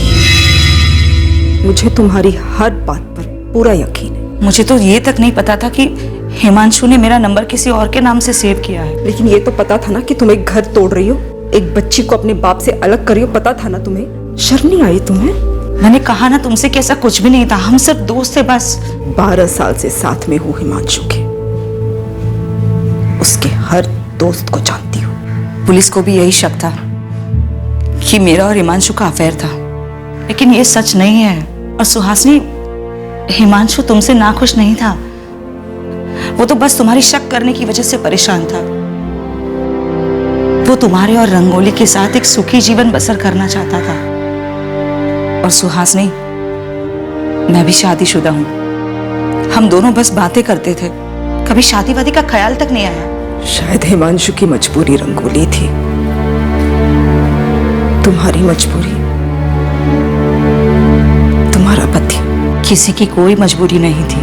Speaker 17: मुझे तुम्हारी हर बात पर पूरा यकीन है।
Speaker 15: मुझे तो ये तक नहीं पता था कि हिमांशु ने मेरा नंबर किसी और के नाम से सेव किया है।
Speaker 17: लेकिन ये तो पता था ना कि तुम एक घर तोड़ रही हो, एक बच्ची को अपने बाप से अलग कर रही हो। पता था ना तुम्हें? शर्म नहीं आई तुम्हें?
Speaker 15: मैंने कहा ना तुमसे कि ऐसा कुछ भी नहीं था, हम सिर्फ दोस्त थे बस।
Speaker 17: 12 साल से साथ में हूँ हिमांशु के, उसके हर दोस्त को जानती हूँ।
Speaker 15: पुलिस को भी यही शक था कि मेरा और हिमांशु का अफेयर था, लेकिन ये सच नहीं है। और सुहासिनी, हिमांशु तुमसे नाखुश नहीं था, वो तो बस तुम्हारी शक करने की वजह से परेशान था। वो तुम्हारे और रंगोली के साथ एक सुखी जीवन बसर करना चाहता था। और सुहासिनी, मैं भी शादीशुदा हूँ। हम दोनों बस बातें करते थे, कभी शादी वादी का ख्याल तक नहीं आया।
Speaker 17: शायद हिमांशु की मजबूरी रंगोली थी, तुम्हारी मजबूरी तुम्हारा पति।
Speaker 15: किसी की कोई मजबूरी नहीं थी।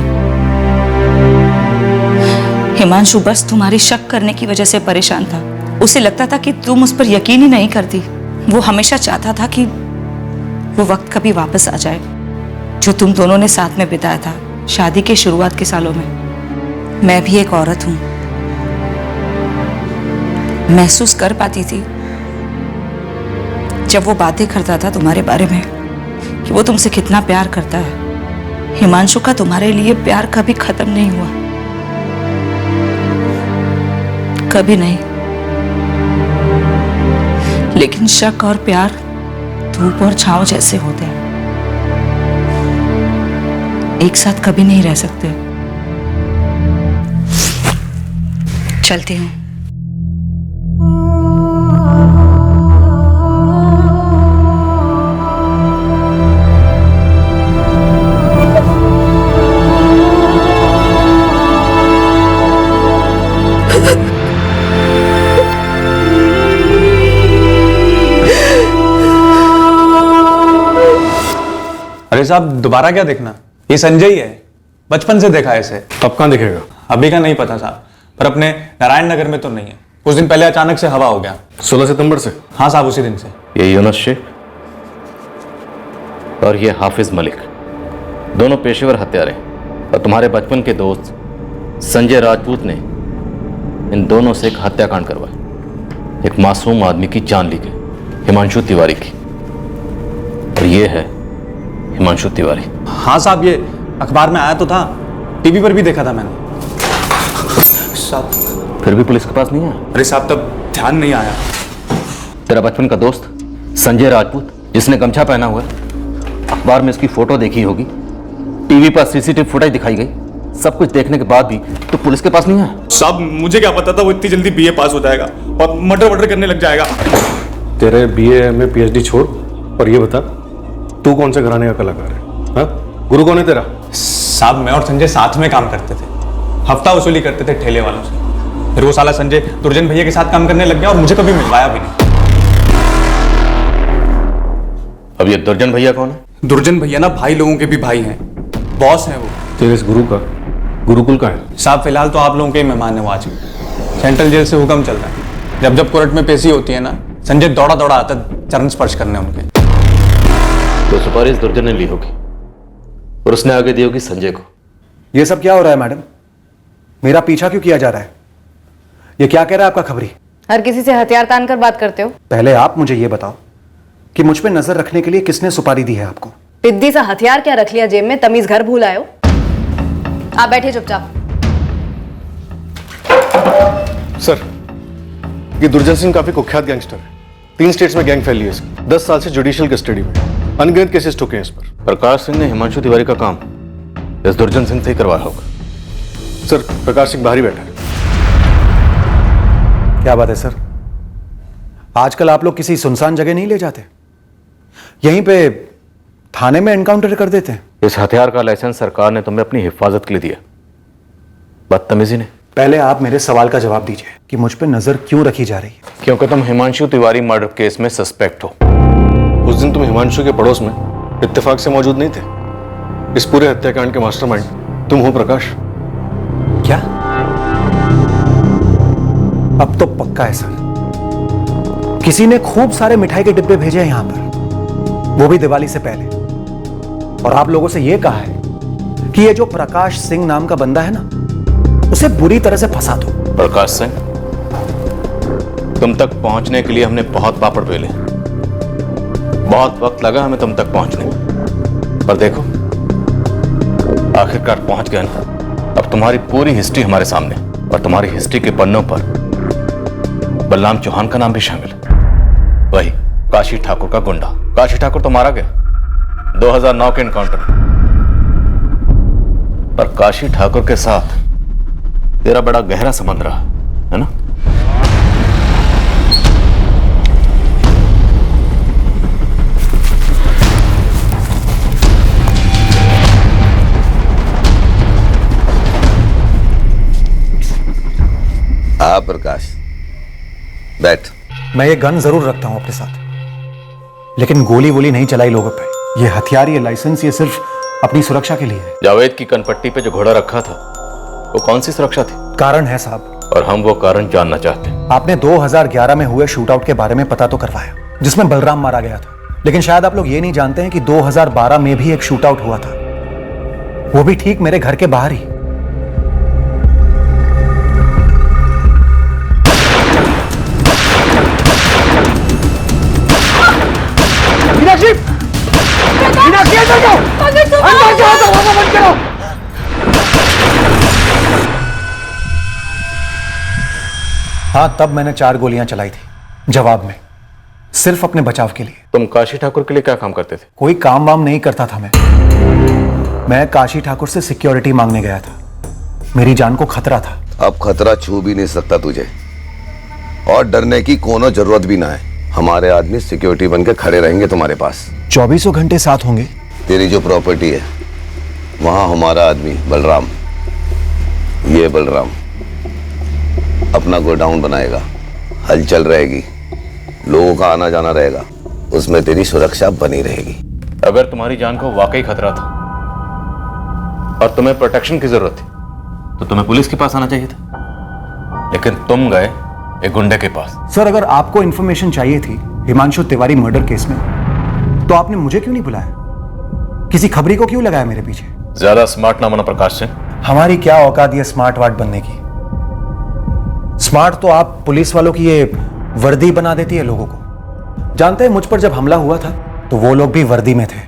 Speaker 15: हिमांशु बस तुम्हारी शक करने की वजह से परेशान था। उसे लगता था कि तुम उस पर यकीन ही नहीं करती। वो हमेशा चाहता था कि वो वक्त कभी वापस आ जाए जो तुम दोनों ने साथ में बिताया था शादी के शुरुआत के सालों में। मैं भी एक औरत हूं, महसूस कर पाती थी जब वो बातें करता था तुम्हारे बारे में कि वो तुमसे कितना प्यार करता है। हिमांशु का तुम्हारे लिए प्यार कभी खत्म नहीं हुआ, कभी नहीं। लेकिन शक और प्यार धूप और छांव जैसे होते हैं, एक साथ कभी नहीं रह सकते। चलती हूँ।
Speaker 2: अरे साहब, दोबारा क्या देखना, ये संजय ही है, बचपन से देखा है इसे।
Speaker 5: अब कहाँ दिखेगा?
Speaker 2: अभी का नहीं पता साहब, पर अपने नारायण नगर में तो नहीं है। कुछ दिन पहले अचानक से हवा हो गया।
Speaker 5: 16 सितंबर से?
Speaker 2: हाँ साहब, उसी दिन से।
Speaker 8: ये यूनुस शेख और ये हाफिज मलिक, दोनों पेशेवर हत्यारे। और तुम्हारे बचपन के दोस्त संजय राजपूत ने इन दोनों से एक हत्याकांड करवाया, एक मासूम आदमी की जान ली गई, हिमांशु तिवारी की। और ये है हिमांशु तिवारी।
Speaker 2: हाँ साहब, ये अखबार में आया तो था, टीवी पर भी देखा था मैंने। साहब
Speaker 8: फिर भी पुलिस के पास नहीं आया?
Speaker 2: अरे साहब, तब ध्यान नहीं आया।
Speaker 8: तेरा बचपन का दोस्त संजय राजपूत, जिसने गमछा पहना हुआ है, अखबार में इसकी फोटो देखी होगी, टीवी पर सीसीटीवी फुटेज दिखाई गई, सब कुछ देखने के बाद भी तो पुलिस के पास नहीं आया?
Speaker 2: साहब, मुझे क्या पता था वो इतनी जल्दी बीए पास हो जाएगा और मर्डर करने लग जाएगा।
Speaker 5: तेरे बीए में पीएचडी छोड़ और ये बता, तू कौन से घराने का कलाकार है? हाँ? गुरु कौन है तेरा?
Speaker 2: साहब, मैं और संजय साथ में काम करते थे, हफ्ता वसूली करते थे ठेले वालों से। फिर वो साला संजय दुर्जन भैया के साथ काम करने लग गया और मुझे कभी मिलवाया भी नहीं।
Speaker 8: अब ये दुर्जन भैया कौन है?
Speaker 2: दुर्जन भैया ना भाई लोगों के भी भाई हैं, बॉस हैं वो।
Speaker 5: तेरे इस गुरु का गुरुकुल का है?
Speaker 2: साहब, फिलहाल तो आप लोगों के ही मेहमान है वो आज। सेंट्रल जेल से हुक्म चल रहा है, जब जब कोर्ट में पेशी होती है ना, संजय दौड़ा दौड़ा आता चरण स्पर्श करने उनके।
Speaker 8: तो सुपारी इस दुर्जन ने ली होगी और उसने आगे दी होगी संजय को।
Speaker 3: ये सब क्या हो रहा है मैडम? मेरा पीछा क्यों किया जा रहा है? ये क्या कह रहा है आपका खबरी?
Speaker 4: हर किसी से हथियार तान कर बात करते हो।
Speaker 3: पहले आप मुझे ये बताओ कि मुझ पे नजर रखने के लिए किसने सुपारी दी है आपको?
Speaker 4: पिद्दी सा हथियार क्या रख लिया जेब में, तमीज घर भूल आए हो। आप बैठे चुपचाप।
Speaker 5: सर, ये दुर्जन सिंह काफी कुख्यात गैंगस्टर है, 3 स्टेट्स में गैंग फैली है इसकी, 10 साल से जुडिशियल कस्टडी में, अनगिनत केसेस ठोके हैं इस पर।
Speaker 8: प्रकाश सिंह ने हिमांशु तिवारी का काम इस दुर्जन सिंह से ही करवाया होगा।
Speaker 5: सर, प्रकाश सिंह बाहर ही बैठा है।
Speaker 3: क्या बात है सर? आजकल आप लोग किसी सुनसान जगह नहीं ले जाते, यहीं पे थाने में एनकाउंटर कर देते हैं।
Speaker 8: इस हथियार का लाइसेंस सरकार ने तुम्हें अपनी हिफाजत के लिए दिया, बदतमीजी ने।
Speaker 3: पहले आप मेरे सवाल का जवाब दीजिए कि मुझ पे नजर क्यों रखी जा रही है?
Speaker 8: क्योंकि तुम हिमांशु तिवारी मर्डर केस में सस्पेक्ट हो।
Speaker 5: उस दिन तुम हिमांशु के पड़ोस में इत्तेफाक से मौजूद नहीं थे। इस पूरे हत्याकांड के मास्टरमाइंड तुम हो प्रकाश।
Speaker 3: क्या? अब तो पक्का है सर, किसी ने खूब सारे मिठाई के डिब्बे भेजे हैं यहां पर, वो भी दिवाली से पहले, और आप लोगों से यह कहा है कि ये जो प्रकाश सिंह नाम का बंदा है ना, उसे बुरी तरह से फंसा दो।
Speaker 8: प्रकाश सिंह, तुम तक पहुंचने के लिए हमने बहुत पापड़ बेले, बहुत वक्त लगा हमें तुम तक पहुंचने में, पर देखो आखिरकार पहुंच गए ना। अब तुम्हारी पूरी हिस्ट्री हमारे सामने, और तुम्हारी हिस्ट्री के पन्नों पर बलराम चौहान का नाम भी शामिल है, वही काशी ठाकुर का गुंडा। काशी ठाकुर तो मारा गया 2009 के एनकाउंटर में, पर काशी ठाकुर के साथ तेरा बड़ा गहरा संबंध रहा है ना?
Speaker 11: हाँ प्रकाश, बैठ।
Speaker 2: मैं ये गन जरूर रखता हूं अपने साथ, लेकिन गोली वोली नहीं चलाई लोगों पे। ये हथियार, ये लाइसेंस, ये सिर्फ अपनी सुरक्षा के लिए है।
Speaker 8: जावेद की कनपट्टी पे जो घोड़ा रखा था वो कौन सी सुरक्षा थी?
Speaker 2: कारण है साहब,
Speaker 8: और हम वो कारण जानना चाहते हैं।
Speaker 2: आपने 2011 में हुए शूटआउट के बारे में पता तो करवाया, जिसमें बलराम मारा गया था, लेकिन शायद आप लोग ये नहीं जानते हैं कि 2012 में भी एक शूटआउट हुआ था, वो भी ठीक मेरे घर के बाहर ही।
Speaker 10: मीनाक्षी! मीनाक्षी अंदर जाओ! अंदर जाओ, दरवाजा बंद करो!
Speaker 2: हाँ, तब मैंने 4 गोलियां चलाई थी जवाब में, सिर्फ अपने बचाव के लिए।
Speaker 8: तुम काशी ठाकुर के लिए क्या काम करते थे?
Speaker 2: कोई काम वाम नहीं करता था मैं काशी ठाकुर से सिक्योरिटी मांगने गया था। मेरी जान को खतरा था।
Speaker 11: अब खतरा छू भी नहीं सकता तुझे, और डरने की कोनो जरूरत भी ना है। हमारे आदमी सिक्योरिटी बन के खड़े रहेंगे तुम्हारे पास।
Speaker 2: 24 घंटे साथ होंगे।
Speaker 11: तेरी जो प्रॉपर्टी है वहां हमारा आदमी बलराम, ये बलराम अपना गोडाउन बनाएगा, हलचल रहेगी, लोगों का आना जाना रहेगा, उसमें तेरी सुरक्षा बनी रहेगी।
Speaker 8: अगर तुम्हारी जान को वाकई खतरा था और तुम्हें प्रोटेक्शन की जरूरत थी तो तुम्हें पुलिस के पास आना चाहिए था, लेकिन तुम गए एक गुंडे के पास।
Speaker 2: सर, अगर आपको इंफॉर्मेशन चाहिए थी हिमांशु तिवारी मर्डर केस में, तो आपने मुझे क्यों नहीं बुलाया? किसी खबरी को क्यों लगाया मेरे पीछे?
Speaker 8: ज्यादा स्मार्ट ना बनो प्रकाश सिंह।
Speaker 2: हमारी क्या औकात ये स्मार्ट वार्ड बनने की? स्मार्ट तो आप पुलिस वालों की ये वर्दी बना देती है लोगों को। जानते हैं, मुझ पर जब हमला हुआ था तो वो लोग भी वर्दी में थे।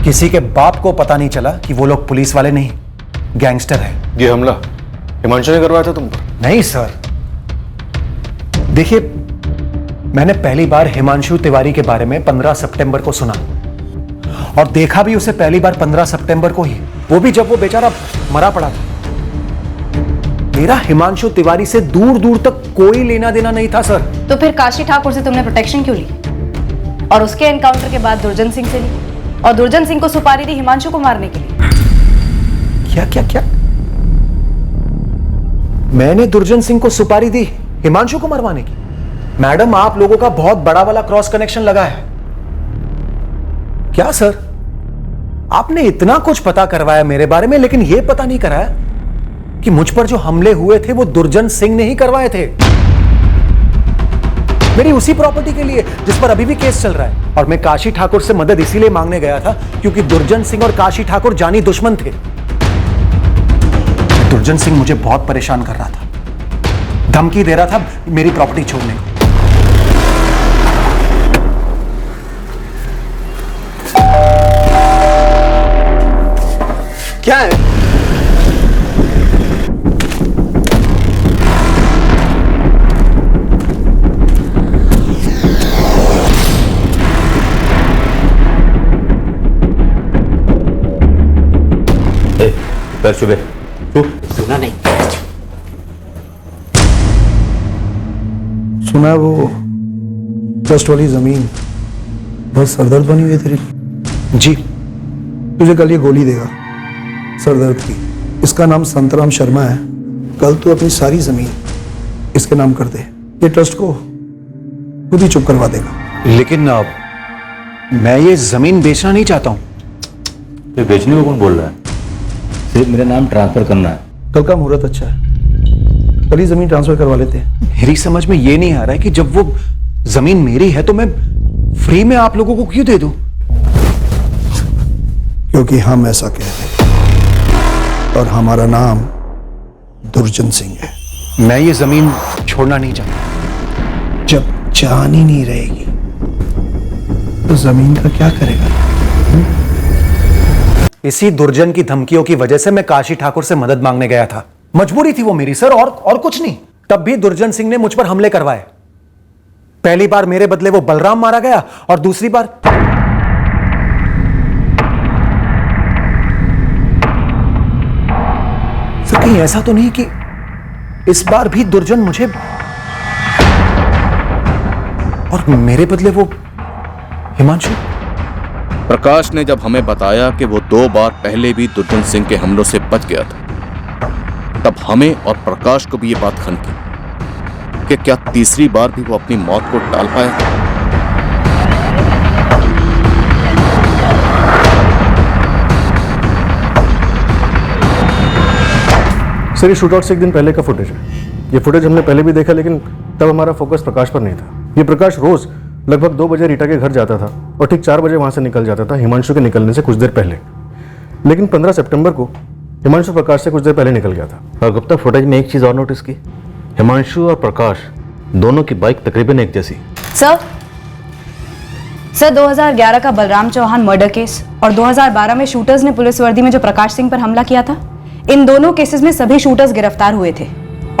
Speaker 2: किसी के बाप को पता नहीं चला कि वो लोग पुलिस वाले नहीं, गैंगस्टर है।
Speaker 5: ये हमला हिमांशु ने करवाया था तुम पर?
Speaker 2: नहीं सर, देखिए, मैंने पहली बार हिमांशु तिवारी के बारे में 15 सितंबर को सुना, और देखा भी उसे पहली बार 15 सितंबर को ही, वो भी जब वो बेचारा मरा पड़ा था। मेरा हिमांशु तिवारी से दूर दूर तक कोई लेना देना नहीं था सर।
Speaker 4: तो फिर काशी ठाकुर से तुमने प्रोटेक्शन क्यों ली, और उसके एनकाउंटर के बाद दुर्जन सिंह से ली, और दुर्जन सिंह को सुपारी दी हिमांशु को मारने के लिए?
Speaker 2: क्या क्या क्या? मैंने दुर्जन सिंह को सुपारी दी हिमांशु को मरवाने की? मैडम, आप लोगों का बहुत बड़ा वाला क्रॉस कनेक्शन लगा है क्या सर? आपने इतना कुछ पता करवाया मेरे बारे में, लेकिन यह पता नहीं कराया कि मुझ पर जो हमले हुए थे वो दुर्जन सिंह ने ही करवाए थे, मेरी उसी प्रॉपर्टी के लिए जिस पर अभी भी केस चल रहा है। और मैं काशी ठाकुर से मदद इसीलिए मांगने गया था क्योंकि दुर्जन सिंह और काशी ठाकुर जानी दुश्मन थे। दुर्जन सिंह मुझे बहुत परेशान कर रहा था, धमकी दे रहा था मेरी प्रॉपर्टी छोड़ने को। क्या है?
Speaker 8: पैर छुबे।
Speaker 12: सुना नहीं।
Speaker 3: सुना है वो ट्रस्ट वाली जमीन बहुत सरदर्द बनी हुई है तेरी।
Speaker 2: जी,
Speaker 3: तुझे कल ये गोली देगा सरदर्द की। इसका नाम संतराम शर्मा है। कल तू अपनी सारी जमीन इसके नाम कर दे, ये ट्रस्ट को खुद ही चुप करवा देगा।
Speaker 2: लेकिन मैं ये जमीन बेचना नहीं चाहता हूं।
Speaker 8: तो बेचने को कौन बोल रहा है? सिर्फ मेरा नाम ट्रांसफर करना है।
Speaker 3: कल का मुहूर्त अच्छा है, कल ही जमीन ट्रांसफर करवा लेते हैं।
Speaker 2: मेरी समझ में ये नहीं आ रहा है कि जब वो जमीन मेरी है तो मैं फ्री में आप लोगों को क्यों दे दूं?
Speaker 3: क्योंकि हम ऐसा कहते हैं और हमारा नाम दुर्जन सिंह है।
Speaker 2: मैं ये जमीन छोड़ना नहीं चाहता।
Speaker 3: जब जान ही नहीं रहेगी तो जमीन का क्या करेगा?
Speaker 2: इसी दुर्जन की धमकियों की वजह से मैं काशी ठाकुर से मदद मांगने गया था। मजबूरी थी वो मेरी सर, और कुछ नहीं। तब भी दुर्जन सिंह ने मुझ पर हमले करवाए। पहली बार मेरे बदले वो बलराम मारा गया, और दूसरी बार सर कहीं ऐसा तो नहीं कि इस बार भी दुर्जन मुझे और मेरे बदले वो हिमांशु?
Speaker 19: प्रकाश ने जब हमें बताया कि वो 2 बार पहले भी दुर्जन सिंह के हमलों से बच गया था, तब हमें और प्रकाश को भी ये बात खनकी कि क्या तीसरी बार भी वो अपनी मौत को टाल पाएगा।
Speaker 5: सर, ये शूटआउट से एक दिन पहले का फुटेज है। ये फुटेज हमने पहले भी देखा, लेकिन तब हमारा फोकस प्रकाश पर नहीं था। ये प्रकाश रोज लगभग 2 बजे रीटा के घर जाता था और ठीक 4 बजे वहां से निकल जाता था, हिमांशु के निकलने से कुछ देर पहले। लेकिन 15 सितंबर को हिमांशु प्रकाश से कुछ देर पहले निकल गया था।
Speaker 8: और गुप्ता, फुटेज में एक चीज और नोटिस की, हिमांशु और प्रकाश दोनों की बाइक तकरीबन एक जैसी।
Speaker 4: सर 2011 का बलराम चौहान मर्डर केस और 2012 में शूटर्स ने पुलिस वर्दी में जो प्रकाश सिंह पर हमला किया था, इन दोनों केसेस में सभी शूटर्स गिरफ्तार हुए थे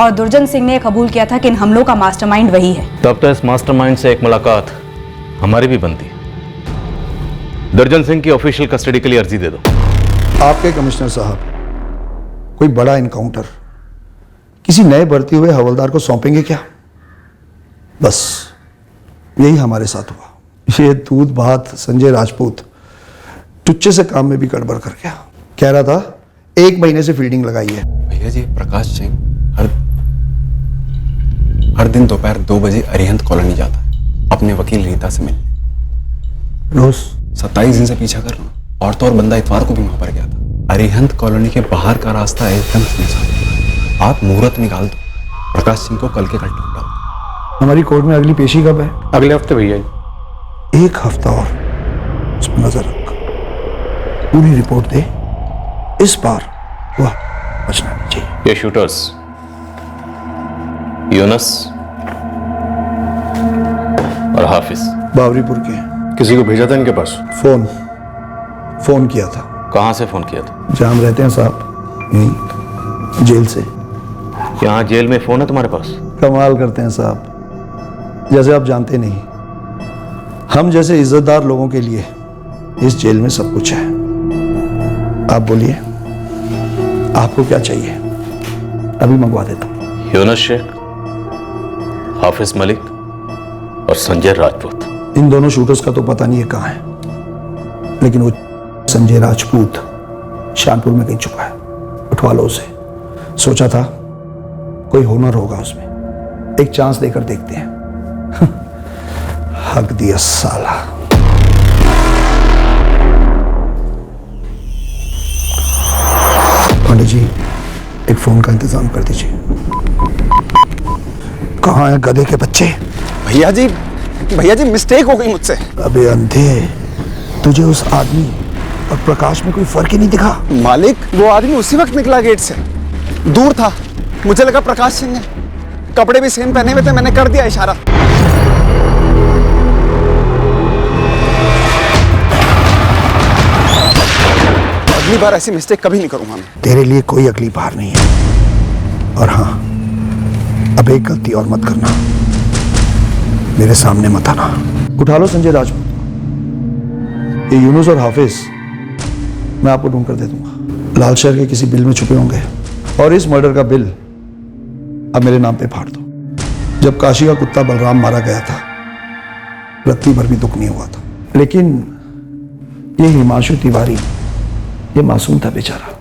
Speaker 4: और दुर्जन सिंह ने कबूल किया था कि इन हमलों का मास्टरमाइंड वही है।
Speaker 8: तब तो इस मास्टरमाइंड से एक मुलाकात हमारी भी बनती। दुर्जन सिंह की ऑफिशियल कस्टडी के लिए अर्जी दे दो।
Speaker 3: आपके कमिश्नर साहब कोई बड़ा इनकाउंटर किसी नए भर्ती हुए हवलदार को सौंपेंगे क्या? बस यही हमारे साथ हुआ। ये दूध भात संजय राजपूत टुच्चे से काम में भी गड़बड़ कर गया। कह रहा था 1 महीने से फील्डिंग लगाई है।
Speaker 7: भैया जी, प्रकाश सिंह हर दिन दोपहर 2 बजे अरिहंत कॉलोनी जाता है अपने वकील रीता से मिलने।
Speaker 3: रोज
Speaker 7: 27 दिन से पीछा कर रहा हूँ। और तो और बंदा इतवार को भी वहां पर गया था। अरिहंत कॉलोनी के बाहर का रास्ता एकदम सुनसान। आप मुहूर्त निकाल दो, प्रकाश सिंह को कल के कल ढूंढ डालो।
Speaker 3: हमारी कोर्ट में अगली पेशी कब है?
Speaker 7: अगले हफ्ते भैया।
Speaker 3: 1 हफ्ता और उस पर नजर रख, पूरी रिपोर्ट दे। इस बार वह बचना नहीं चाहिए।
Speaker 8: ये शूटर्स यूनस और हाफिज
Speaker 3: बावरीपुर के।
Speaker 5: किसी को भेजा था इनके पास?
Speaker 3: फोन किया था।
Speaker 8: कहां से फोन किया था?
Speaker 3: जहां हम रहते हैं साहब, यहीं जेल से।
Speaker 8: यहां जेल में फोन है तुम्हारे पास?
Speaker 3: कमाल करते हैं साहब, जैसे आप जानते नहीं, हम जैसे इज्जतदार लोगों के लिए इस जेल में सब कुछ है। आप बोलिए, आपको क्या चाहिए? अभी मंगवा देता हूं।
Speaker 8: यूनस शेख, हाफिज मलिक और संजय राजपूत।
Speaker 3: इन दोनों शूटर्स का तो पता नहीं है कहां है, लेकिन वो संजय राजपूत शानपुर में कहीं छुपा है। उठवा लो उसे। सोचा था कोई हुनर होगा उसमें, एक चांस देकर देखते हैं। हक दिया साला। पंडित जी, एक फोन का इंतजाम कर दीजिए। कहाँ है गधे के बच्चे?
Speaker 7: भैया जी मिस्टेक हो गई मुझसे।
Speaker 3: अबे अंधे, तुझे उस आदमी और प्रकाश में कोई फर्क ही नहीं दिखा?
Speaker 7: मालिक, वो आदमी उसी वक्त निकला गेट से। दूर था, मुझे लगा प्रकाश सिंह है। कपड़े भी सेम पहने हुए थे, मैंने कर दिया इशारा। अगली बार ऐसी मिस्टेक कभी नहीं करूंगा मैं।
Speaker 3: तेरे लिए कोई अगली बार नहीं है। और हाँ, अब एक गलती और मत करना, मेरे सामने मत आना। उठा लो संजय राजपूत। ये यूनुस और हाफिज मैं आपको ढूंढ कर दे दूंगा। लाल शहर के किसी बिल में छुपे होंगे और इस मर्डर का बिल अब मेरे नाम पे फाड़ दो। जब काशी का कुत्ता बलराम मारा गया था, रत्ती भर भी दुख नहीं हुआ था, लेकिन ये हिमांशु तिवारी, ये मासूम था बेचारा।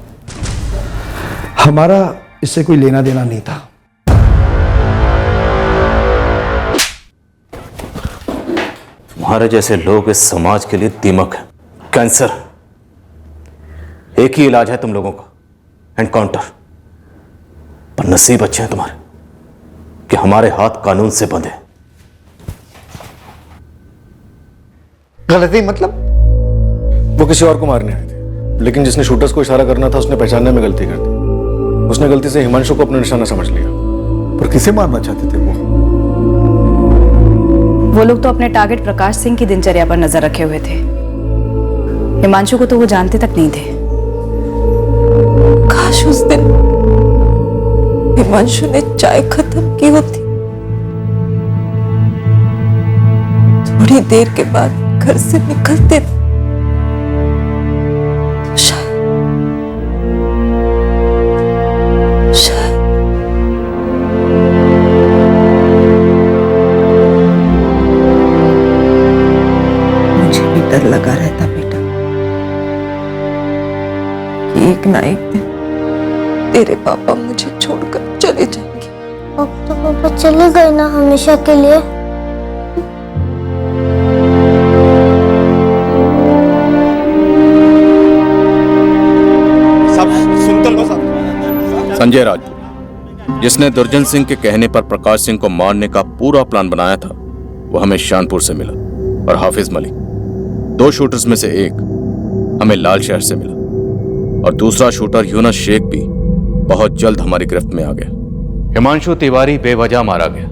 Speaker 3: हमारा इससे कोई लेना देना नहीं था।
Speaker 8: तुम्हारे जैसे लोग इस समाज के लिए दीमक है, कैंसर। एक ही इलाज है तुम लोगों का, एनकाउंटर। पर नसीब अच्छे हैं तुम्हारे कि हमारे हाथ कानून से बंधे।
Speaker 7: गलती मतलब?
Speaker 5: वो किसी और को मारने आए थे, लेकिन जिसने शूटर्स को इशारा करना था उसने पहचानने में गलती कर दी। उसने गलती से हिमांशु को अपना निशाना समझ लिया। पर किसे मारना चाहते थे
Speaker 4: वो लोग तो अपने टारगेट प्रकाश सिंह की दिनचर्या पर नजर रखे हुए थे। हिमांशु को तो वो जानते तक नहीं थे।
Speaker 14: काश उस दिन हिमांशु ने चाय खत्म की होती। थोड़ी देर के बाद घर से निकलते थे।
Speaker 17: डर लगा रहता बेटा कि एक ना एक दिन तेरे पापा मुझे
Speaker 10: छोड़कर चले जाएंगे।
Speaker 9: अब तो पापा चले गए ना हमेशा के लिए।
Speaker 19: संजय राजपूत, जिसने दुर्जन सिंह के कहने पर प्रकाश सिंह को मारने का पूरा प्लान बनाया था, वो हमें शानपुर से मिला। और हाफिज मलिक, 2 शूटर्स में से एक हमें लाल शहर से मिला, और दूसरा शूटर यूनस शेख भी बहुत जल्द हमारी गिरफ्त में आ गया।
Speaker 8: हिमांशु तिवारी बेवजह मारा गया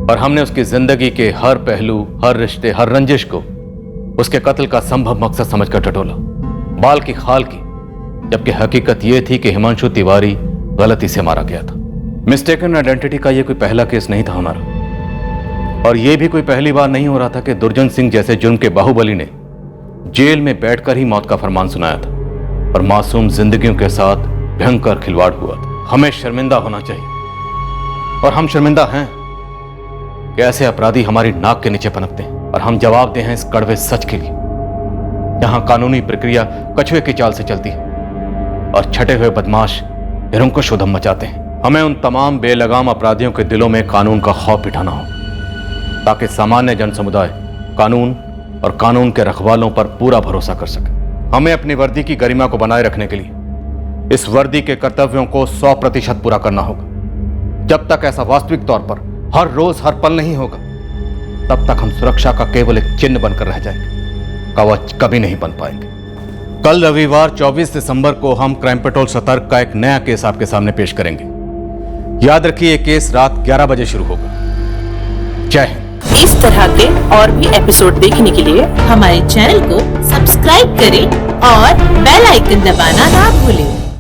Speaker 8: और हमने उसकी जिंदगी के हर पहलू, हर रिश्ते, हर रंजिश को उसके कत्ल का संभव मकसद समझकर टटोला, बाल की खाल की, जबकि हकीकत यह थी कि हिमांशु तिवारी गलती से मारा गया था। मिस्टेकन आइडेंटिटी का यह कोई पहला केस नहीं था हमारा, और यह भी कोई पहली बार नहीं हो रहा था कि दुर्जन सिंह जैसे जुर्म के बाहुबली ने जेल में बैठकर ही मौत का फरमान सुनाया था और मासूम जिंदगियों के साथ भयंकर खिलवाड़ हुआ था। हमें शर्मिंदा होना चाहिए, और हम शर्मिंदा हैं कि ऐसे अपराधी हमारी नाक के नीचे पनपते हैं, और हम जवाबदेह हैं इस कड़वे सच के लिए। यहां कानूनी प्रक्रिया कछुए की चाल से चलती है और छटे हुए बदमाश निरंकुश उधम मचाते हैं। हमें उन तमाम बेलगाम अपराधियों के दिलों में कानून का खौफ बिठाना हो, ताकि सामान्य जन समुदाय कानून और कानून के रखवालों पर पूरा भरोसा कर सके। हमें अपनी वर्दी की गरिमा को बनाए रखने के लिए इस वर्दी के कर्तव्यों को 100% पूरा करना होगा। जब तक ऐसा वास्तविक तौर पर हर रोज हर पल नहीं होगा, तब तक हम सुरक्षा का केवल एक चिन्ह बनकर रह जाएंगे, कवच कभी नहीं बन पाएंगे। कल रविवार 24 दिसंबर को हम क्राइम पेट्रोल सतर्क का एक नया केस आपके सामने पेश करेंगे। याद रखिए, यह केस रात 11 बजे शुरू होगा। जय हिंद।
Speaker 13: इस तरह के और भी एपिसोड देखने के लिए हमारे चैनल को सब्सक्राइब करें और बेल आइकन दबाना ना भूलें।